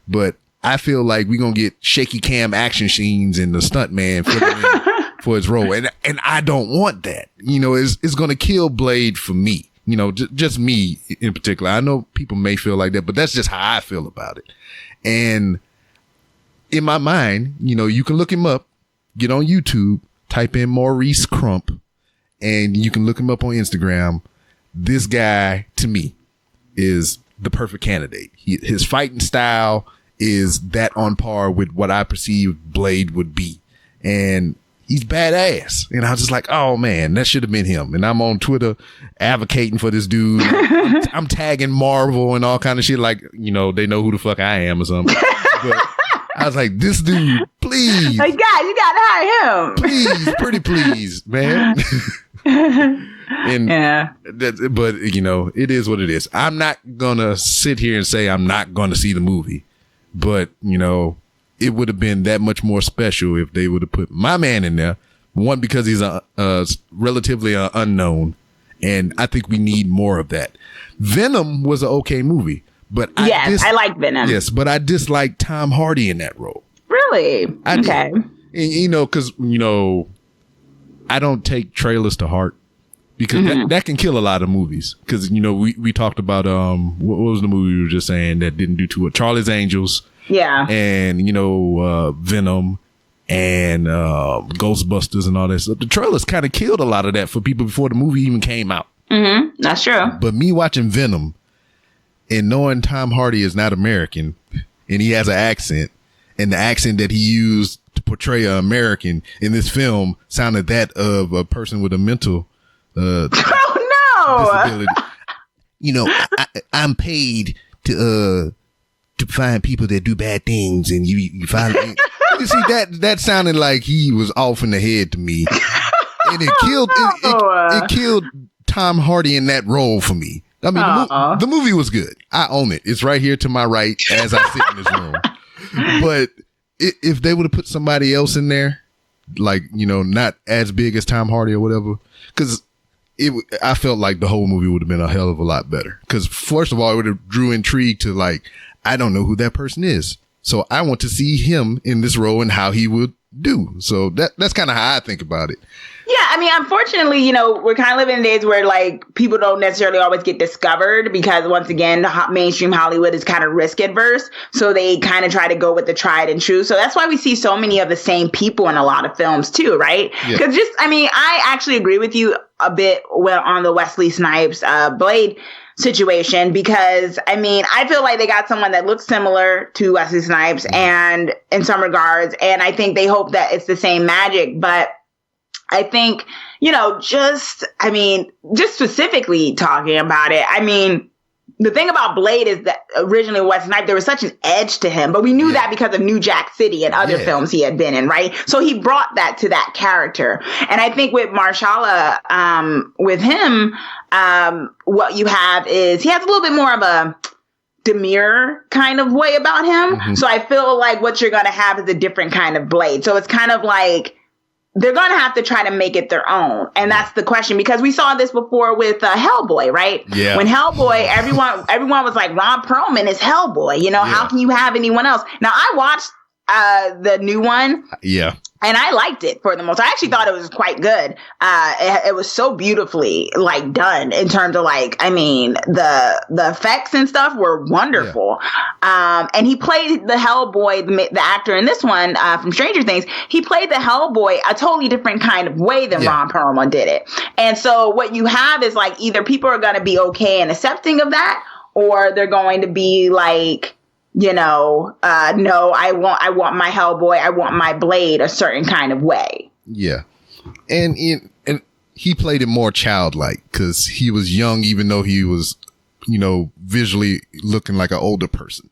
but I feel like we're going to get shaky cam action scenes and the stunt man for his role. And I don't want that, you know, it's going to kill Blade for me. You know, just me in particular. I know people may feel like that, but that's just how I feel about it. And in my mind, you know, you can look him up, get on YouTube, type in Maurice Crump, and you can look him up on Instagram. This guy, to me, is the perfect candidate. His fighting style is that on par with what I perceive Blade would be. And he's badass. And I was just like, oh man, that should have been him. And I'm on Twitter advocating for this dude. I'm tagging Marvel and all kind of shit. Like, you know, they know who the fuck I am or something. But I was like, this dude, please. Like, guys, you gotta hire him. Please, pretty please, man. And yeah. But you know, it is what it is. I'm not gonna sit here and say I'm not gonna see the movie, but you know, it would have been that much more special if they would have put my man in there. One, because he's a relatively unknown, and I think we need more of that. Venom was an okay movie, but I like Venom. Yes, but I disliked Tom Hardy in that role. Really? Okay. And, you know, because you know, I don't take trailers to heart. Because that can kill a lot of movies. Because, you know, we talked about, what was the movie we were just saying that didn't do too well? Charlie's Angels. Yeah. And, you know, Venom and Ghostbusters and all that stuff. The trailers kind of killed a lot of that for people before the movie even came out. Mm-hmm. That's true. But me watching Venom and knowing Tom Hardy is not American and he has an accent, and the accent that he used to portray an American in this film sounded that of a person with a mental disability. You know, I'm paid to find people that do bad things, and you find you see that sounded like he was off in the head to me, and it killed Tom Hardy in that role for me. I mean, the movie was good. I own it. It's right here to my right as I sit in this room. But if they would have put somebody else in there, like, you know, not as big as Tom Hardy or whatever, because I felt like the whole movie would have been a hell of a lot better. Because first of all, it would have drew intrigue to, like, I don't know who that person is, so I want to see him in this role and how he would do. So that's kind of how I think about it. Yeah, I mean, unfortunately, you know, we're kind of living in days where, like, people don't necessarily always get discovered because, once again, mainstream Hollywood is kind of risk adverse. So they kind of try to go with the tried and true. So that's why we see so many of the same people in a lot of films, too, right? Because I actually agree with you a bit on the Wesley Snipes Blade situation, because, I mean, I feel like they got someone that looks similar to Wesley Snipes and in some regards, and I think they hope that it's the same magic, but I think, you know, just specifically talking about it, I mean, the thing about Blade is that originally Wesley Snipes, there was such an edge to him, but we knew that because of New Jack City and other films he had been in, right? So he brought that to that character. And I think with Marshala, with him, what you have is he has a little bit more of a demure kind of way about him. Mm-hmm. So I feel like what you're going to have is a different kind of Blade. So it's kind of like, they're going to have to try to make it their own. And that's the question, because we saw this before with Hellboy, right? Yeah. When Hellboy, everyone was like, Ron Perlman is Hellboy. You know, how can you have anyone else? Now, I watched the new one. Yeah. And I liked it for the most. I actually thought it was quite good. It was so beautifully like done in terms of like, I mean, the effects and stuff were wonderful. Yeah. And he played the Hellboy, the actor in this one from Stranger Things. He played the Hellboy a totally different kind of way than Ron Perlman did it. And so what you have is like either people are going to be okay and accepting of that, or they're going to be like, you know, no, I want my Hellboy, I want my Blade a certain kind of way. Yeah. And he played it more childlike because he was young, even though he was, you know, visually looking like an older person.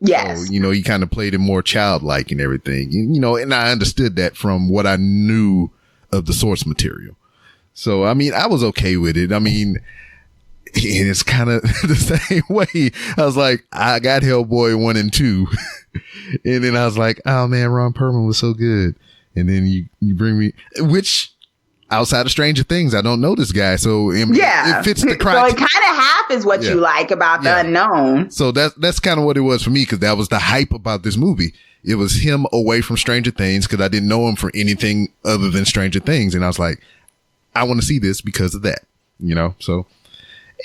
Yes. So, you know, he kind of played it more childlike and everything, you know, and I understood that from what I knew of the source material. So, I mean, I was okay with it. I mean, and it's kind of the same way. I was like, I got Hellboy 1 and 2. And then I was like, oh man, Ron Perlman was so good. And then you bring me, which outside of Stranger Things, I don't know this guy. So it fits the criteria. So it kind of half is what you like about the unknown. So that's kind of what it was for me, because that was the hype about this movie. It was him away from Stranger Things, because I didn't know him for anything other than Stranger Things. And I was like, I want to see this because of that, you know? So.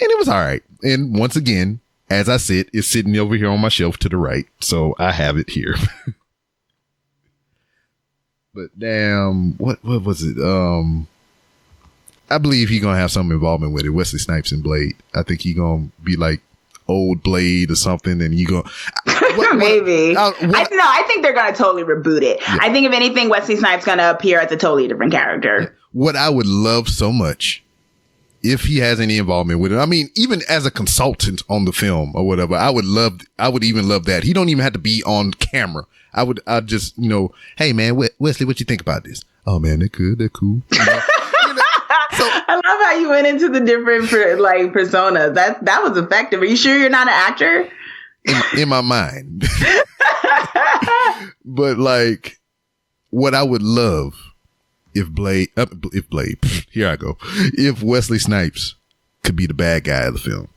And it was all right. And once again, as I sit, it's sitting over here on my shelf to the right. So I have it here. But damn, what was it? I believe he's going to have some involvement with it. Wesley Snipes and Blade. I think he's going to be like old Blade or something. And you go, Maybe. I think they're going to totally reboot it. Yeah. I think if anything, Wesley Snipes going to appear as a totally different character. Yeah. What I would love so much, if he has any involvement with it, I mean, even as a consultant on the film or whatever, I would even love that. He don't even have to be on camera. I'd just, hey man, Wesley, what you think about this? Oh man, they're cool. So, I love how you went into the different personas. That was effective. Are you sure you're not an actor? In my mind. But what I would love if Wesley Snipes could be the bad guy of the film.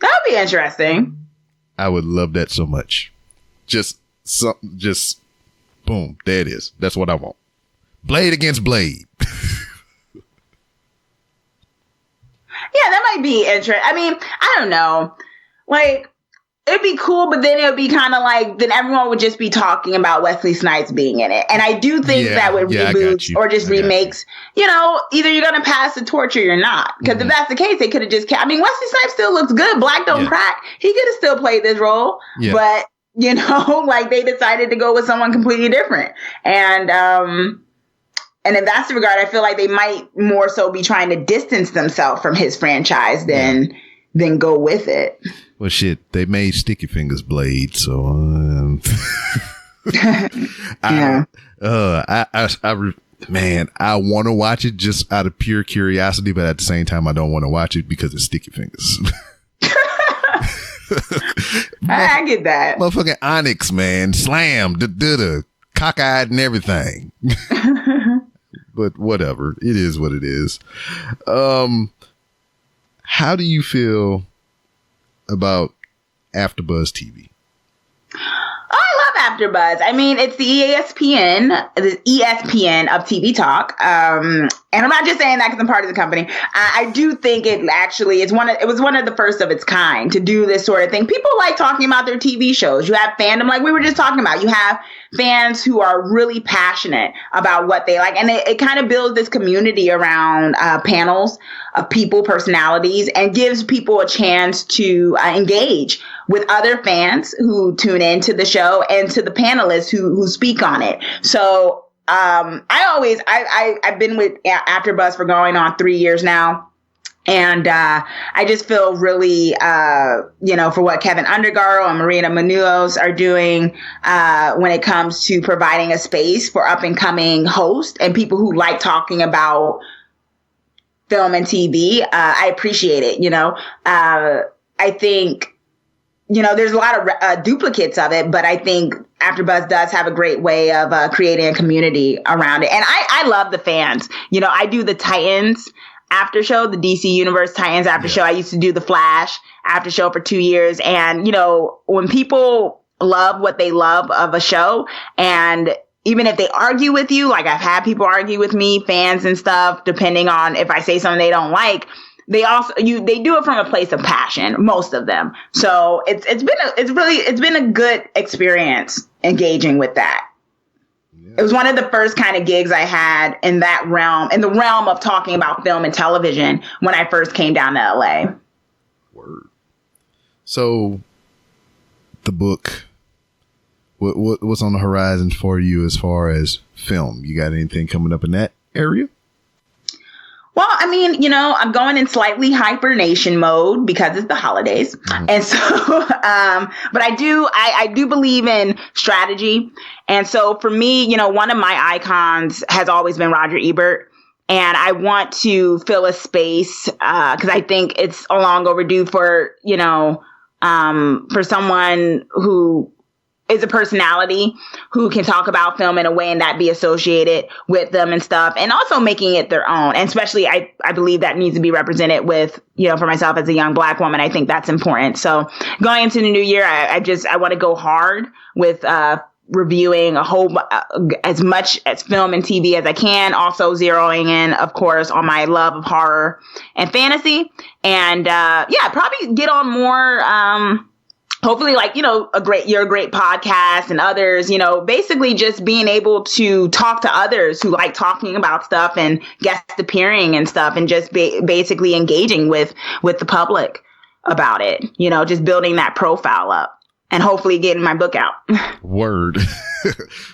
That would be interesting. I would love that so much. Just boom, there it is. That's what I want. Blade against Blade. Yeah, that might be interesting. I mean, I don't know. It'd be cool, but then it would be kind of then everyone would just be talking about Wesley Snipes being in it. And I do think that with reboots or just remakes, either you're going to pass the torch or you're not. Because if that's the case, they could have just Wesley Snipes still looks good. Black don't crack. He could have still played this role. Yeah. But, they decided to go with someone completely different. And in that regard, I feel like they might more so be trying to distance themselves from his franchise than go with it. Well, shit, they made Sticky Fingers Blade, so I want to watch it just out of pure curiosity, but at the same time, I don't want to watch it because it's Sticky Fingers. I get that. Motherfucking Onyx, man, slam, cockeyed and everything. But whatever, it is what it is. How do you feel about AfterBuzz TV? Oh, I love AfterBuzz. I mean, it's the ESPN of TV talk. And I'm not just saying that because I'm part of the company. I do think it was one of the first of its kind to do this sort of thing. People like talking about their TV shows. You have fandom, like we were just talking about. You have fans who are really passionate about what they like. And it kind of builds this community around panels of people, personalities, and gives people a chance to engage with other fans who tune into the show and to the panelists who speak on it. So I've been with AfterBuzz for going on 3 years now. And I just feel really, for what Kevin Undergaro and Marina Menounos are doing when it comes to providing a space for up and coming hosts and people who like talking about film and TV. I appreciate it. I think, there's a lot of duplicates of it, but I think AfterBuzz does have a great way of creating a community around it. And I love the fans. I do the Titans after show, the DC Universe Titans after show. I used to do the Flash after show for 2 years. And, when people love what they love of a show, and even if they argue with you, like I've had people argue with me, fans and stuff, depending on if I say something they don't like, they do it from a place of passion, most of them. So it's been a good experience engaging with that. Yeah. It was one of the first kind of gigs I had in that realm, in the realm of talking about film and television when I first came down to LA. Word. So the book, what's on the horizon for you as far as film? You got anything coming up in that area? Well, I mean, I'm going in slightly hibernation mode because it's the holidays. Mm-hmm. And so, but I do believe in strategy. And so for me, one of my icons has always been Roger Ebert. And I want to fill a space, because I think it's long overdue for someone who is a personality who can talk about film in a way and that be associated with them and stuff, and also making it their own. And especially I believe that needs to be represented with, for myself as a young Black woman, I think that's important. So going into the new year, I want to go hard with, reviewing as much as film and TV as I can, also zeroing in, of course, on my love of horror and fantasy. And, probably get on more, hopefully you're a great podcast and others, basically just being able to talk to others who like talking about stuff and guest appearing and stuff, and just basically engaging with the public about it, just building that profile up and hopefully getting my book out. Word.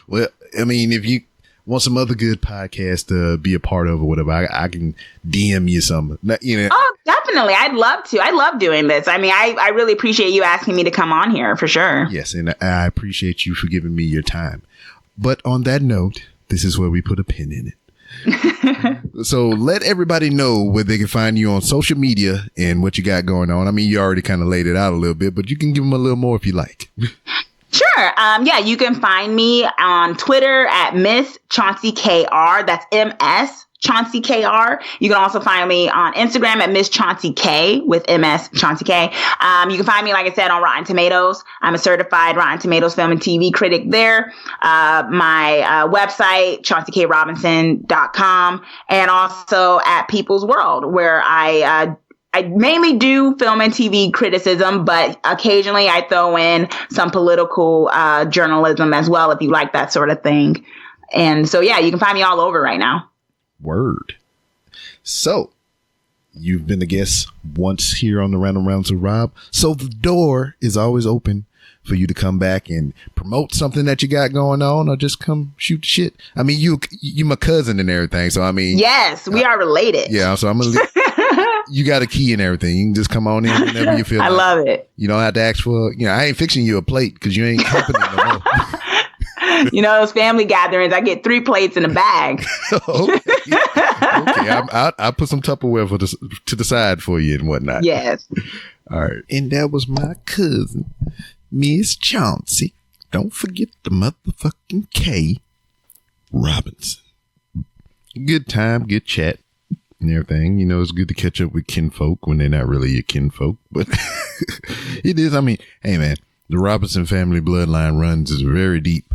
Well, I mean, if you want some other good podcast to be a part of or whatever, I can DM you some. Oh, definitely. I'd love to. I love doing this. I mean, I really appreciate you asking me to come on here for sure. Yes, and I appreciate you for giving me your time. But on that note, this is where we put a pin in it. So let everybody know where they can find you on social media and what you got going on. I mean, you already kind of laid it out a little bit, but you can give them a little more if you like. Sure. Yeah, you can find me on Twitter at Miss Chauncey KR. That's MS Chauncey KR. You can also find me on Instagram at Miss Chauncey K with MS Chauncey K. You can find me, like I said, on Rotten Tomatoes. I'm a certified Rotten Tomatoes film and TV critic there. My website, ChaunceyKRobinson.com, and also at People's World, where I mainly do film and TV criticism, but occasionally I throw in some political journalism as well, if you like that sort of thing. And so, yeah, you can find me all over right now. Word. So you've been a guest once here on the Random Rounds with Rob. So the door is always open for you to come back and promote something that you got going on, or just come shoot shit. I mean, you my cousin and everything. So, I mean, yes, we are related. Yeah. So I'm going to you got a key and everything. You can just come on in whenever you feel I love it. You don't have to ask for, I ain't fixing you a plate because you ain't company no more. Those family gatherings, I get 3 plates in a bag. Okay. I'll put some Tupperware to the side for you and whatnot. Yes. All right. And that was my cousin, Miss Chauncey. Don't forget the motherfucking K Robinson. Good time, good chat and everything. It's good to catch up with kinfolk when they're not really your kinfolk, but it is. I mean, hey man, the Robinson family bloodline runs is very deep.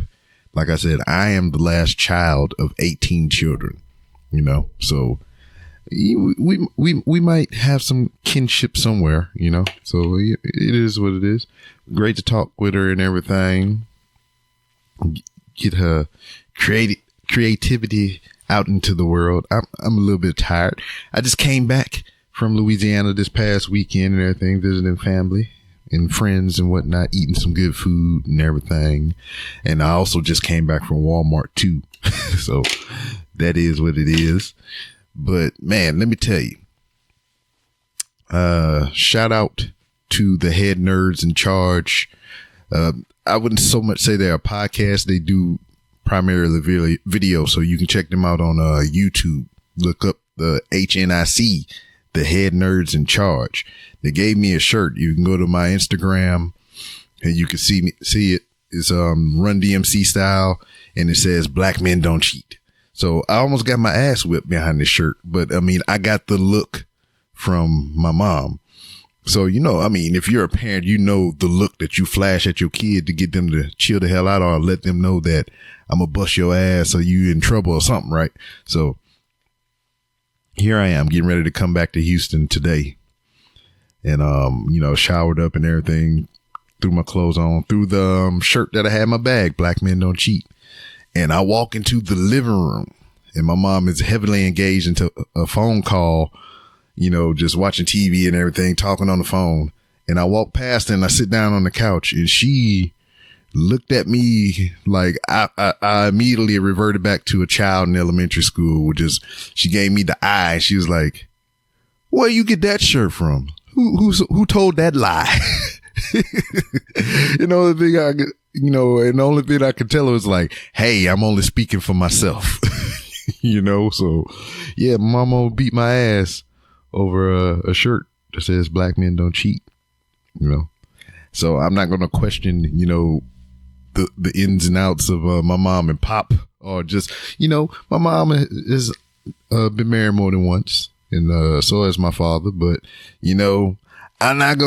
Like I said, I am the last child of 18 children, so we might have some kinship somewhere, so it is what it is. Great to talk with her and everything. Get her creativity out into the world. I'm a little bit tired. I just came back from Louisiana this past weekend and everything, visiting family and friends and whatnot, eating some good food and everything. And I also just came back from Walmart too. So that is what it is. But man, let me tell you, shout out to the head nerds in charge. I wouldn't so much say they're a podcast. They do primarily video. So you can check them out on YouTube. Look up the HNIC, the head nerds in charge. They gave me a shirt. You can go to my Instagram and you can see it. It's Run DMC style, and it says "Black men don't cheat." So I almost got my ass whipped behind this shirt, but I mean, I got the look from my mom. So, if you're a parent, the look that you flash at your kid to get them to chill the hell out, or let them know that I'm gonna bust your ass or you in trouble or something, right? So here I am getting ready to come back to Houston today. And, showered up and everything, threw my clothes on, threw the shirt that I had in my bag, Black Men Don't Cheat. And I walk into the living room and my mom is heavily engaged into a phone call, just watching TV and everything, talking on the phone. And I walk past and I sit down on the couch and she looked at me like I immediately reverted back to a child in elementary school, she gave me the eye. She was like, "Where you get that shirt from? Who told that lie?" And the only thing I could tell her was like, "Hey, I'm only speaking for myself." So yeah, mama beat my ass over a shirt that says "Black men don't cheat." So I'm not going to question, the ins and outs of my mom and pop, or just, my mom has been married more than once. And so has my father, but I'm not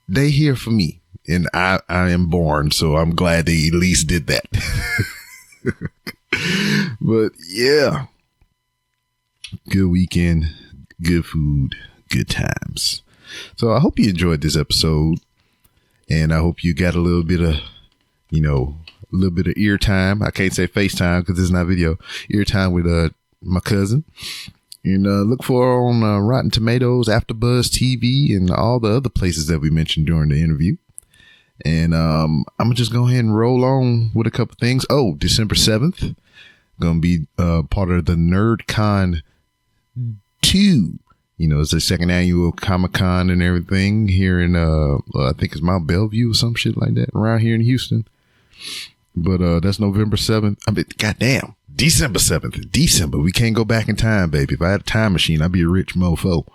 they here for me, and I am born, so I'm glad they at least did that. But yeah, good weekend, good food, good times. So I hope you enjoyed this episode, and I hope you got a little bit of, ear time. I can't say FaceTime because it's not video. Ear time with my cousin. And look for her on Rotten Tomatoes, AfterBuzz TV, and all the other places that we mentioned during the interview. And I'm going to just go ahead and roll on with a couple things. Oh, December 7th, going to be part of the NerdCon 2. You know, it's the second annual Comic-Con and everything here in, I think it's Mount Bellevue or some shit like that around here in Houston. But that's November 7th. I mean, goddamn, December 7th. December. We can't go back in time, baby. If I had a time machine, I'd be a rich mofo.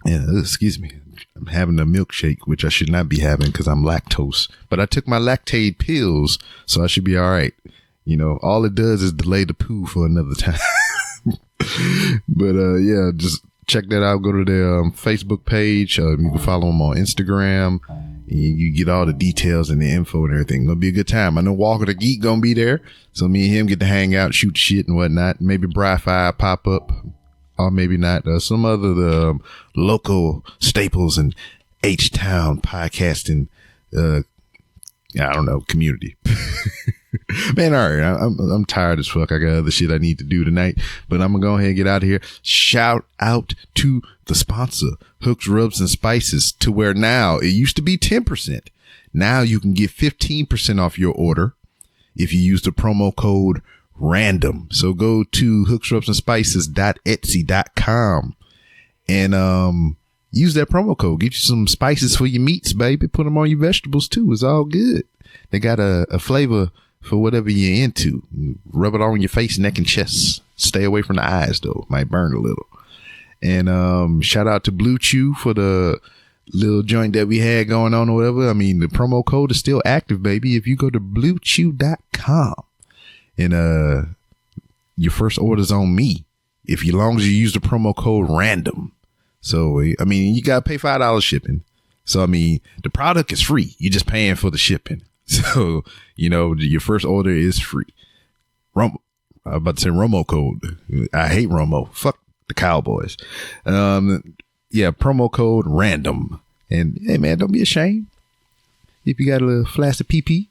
Yeah, excuse me. I'm having a milkshake, which I should not be having because I'm lactose. But I took my lactate pills, so I should be all right. You know, all it does is delay the poo for another time. But yeah, just check that out. Go to their Facebook page. You can follow them on Instagram. You get all the details and the info and everything. Gonna be a good time. I know Walker the Geek gonna be there, so me and him get to hang out, shoot shit and whatnot. Maybe Bri-Fi pop up, or maybe not. Some other local staples in H-Town podcasting. I don't know, community. Man, all right. I'm tired as fuck. I got other shit I need to do tonight, but I'm gonna go ahead and get out of here. Shout out to the sponsor, Hooks, Rubs, and Spices, to where now it used to be 10%. Now you can get 15% off your order if you use the promo code RANDOM. So go to hooksrubsandspices.etsy.com and use that promo code. Get you some spices for your meats, baby. Put them on your vegetables too. It's all good. They got a flavor for whatever you're into. Rub it on your face, neck, and chest. Stay away from the eyes, though. Might burn a little. And shout out to Blue Chew for the little joint that we had going on or whatever. I mean, the promo code is still active, baby. If you go to bluechew.com and your first order's on me, if you long as you use the promo code RANDOM. So, I mean, you got to pay $5 shipping. So, I mean, the product is free. You're just paying for the shipping. So, you know, your first order is free. I'm about to say Romo code. I hate Romo. Fuck the Cowboys. Yeah, promo code RANDOM. And hey, man, don't be ashamed if you got a little flash of PP.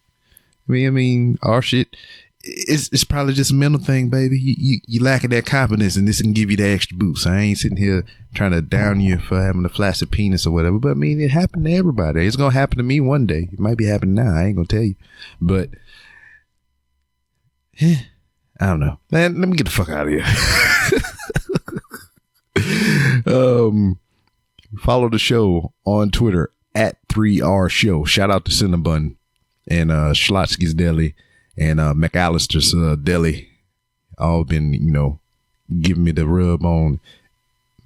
I mean, our shit. It's probably just a mental thing, baby. You lacking that confidence, and this can give you that extra boost. I ain't sitting here trying to down you for having a flaccid penis or whatever, but I mean, it happened to everybody. It's gonna happen to me one day. It might be happening now. I ain't gonna tell you, but I don't know. Man, let me get the fuck out of here. Follow the show on Twitter at 3R Show. Shout out to Cinnabon and Schlotsky's Deli. And McAllister's Deli, all been, you know, giving me the rub on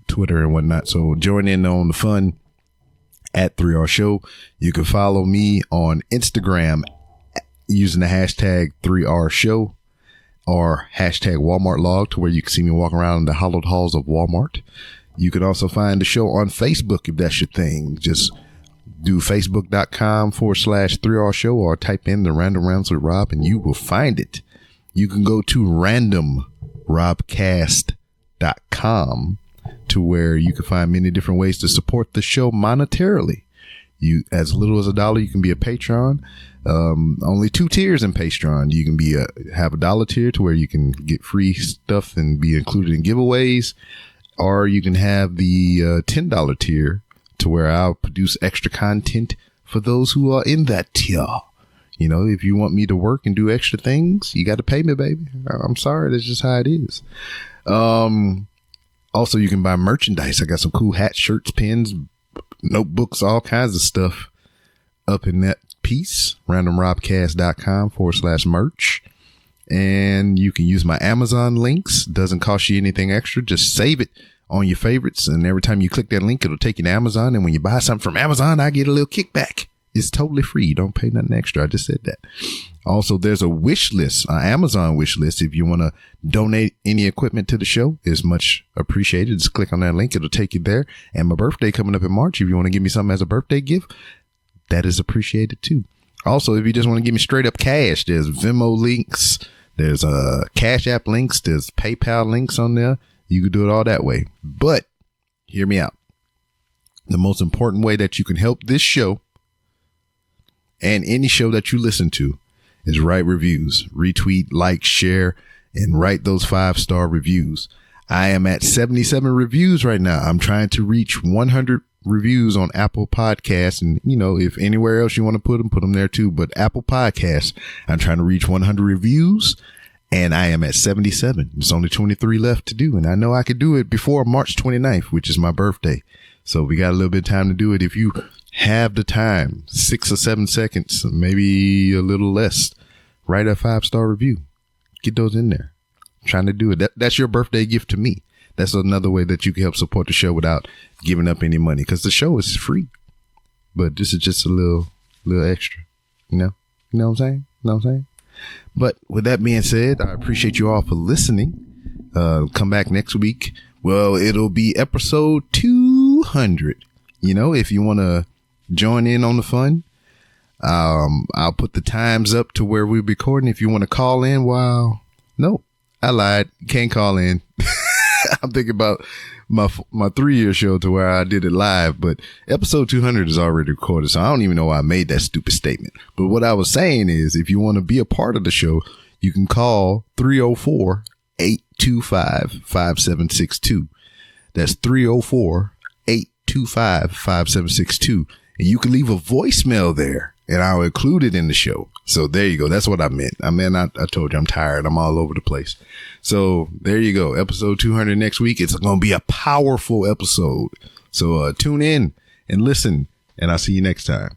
Twitter and whatnot. So join in on the fun at 3R Show. You can follow me on Instagram using the hashtag 3R Show or hashtag Walmart Log, to where you can see me walk around in the hallowed halls of Walmart. You can also find the show on Facebook if that's your thing. Just do facebook.com/3R Show or type in the Random Rounds with Rob and you will find it. You can go to randomrobcast.com to where you can find many different ways to support the show monetarily. You, as little as $1, you can be a Patreon. Only 2 tiers in Patreon. You can be have a $1 tier to where you can get free stuff and be included in giveaways, or you can have the $10 tier, to where I'll produce extra content for those who are in that tier. You know, if you want me to work and do extra things, you got to pay me, baby. I'm sorry. That's just how it is. Also, you can buy merchandise. I got some cool hats, shirts, pins, notebooks, all kinds of stuff up in that piece. randomrobcast.com/merch. And you can use my Amazon links. Doesn't cost you anything extra. Just save it on your favorites, and every time you click that link, it'll take you to Amazon. And when you buy something from Amazon, I get a little kickback. It's totally free. You don't pay nothing extra. I just said that. Also, there's a wish list, an Amazon wish list. If you want to donate any equipment to the show, it's much appreciated. Just click on that link. It'll take you there. And my birthday coming up in March. If you want to give me something as a birthday gift, that is appreciated too. Also, if you just want to give me straight up cash, there's Venmo links. There's Cash App links. There's PayPal links on there. You can do it all that way. But hear me out. The most important way that you can help this show and any show that you listen to is write reviews, retweet, like, share, and write those 5-star reviews. I am at 77 reviews right now. I'm trying to reach 100 reviews on Apple Podcasts. And, you know, if anywhere else you want to put them there too. But Apple Podcasts, I'm trying to reach 100 reviews and I am at 77. There's only 23 left to do. And I know I could do it before March 29th, which is my birthday. So we got a little bit of time to do it. If you have the time, 6 or 7 seconds, maybe a little less, write a 5-star review. Get those in there. I'm trying to do it. That's your birthday gift to me. That's another way that you can help support the show without giving up any money, because the show is free. But this is just a little extra, you know what I'm saying? But with that being said, I appreciate you all for listening. Come back next week. Well, it'll be episode 200. You know, if you want to join in on the fun, I'll put the times up to where we're recording. If you want to call in, no, I lied. You can't call in. I'm thinking about my 3-year show to where I did it live, but episode 200 is already recorded. So I don't even know why I made that stupid statement. But what I was saying is, if you want to be a part of the show, you can call 304-825-5762. That's 304-825-5762. And you can leave a voicemail there and I'll include it in the show. So there you go. That's what I meant. I told you I'm tired. I'm all over the place. So there you go. Episode 200 next week. It's going to be a powerful episode. So tune in and listen, and I'll see you next time.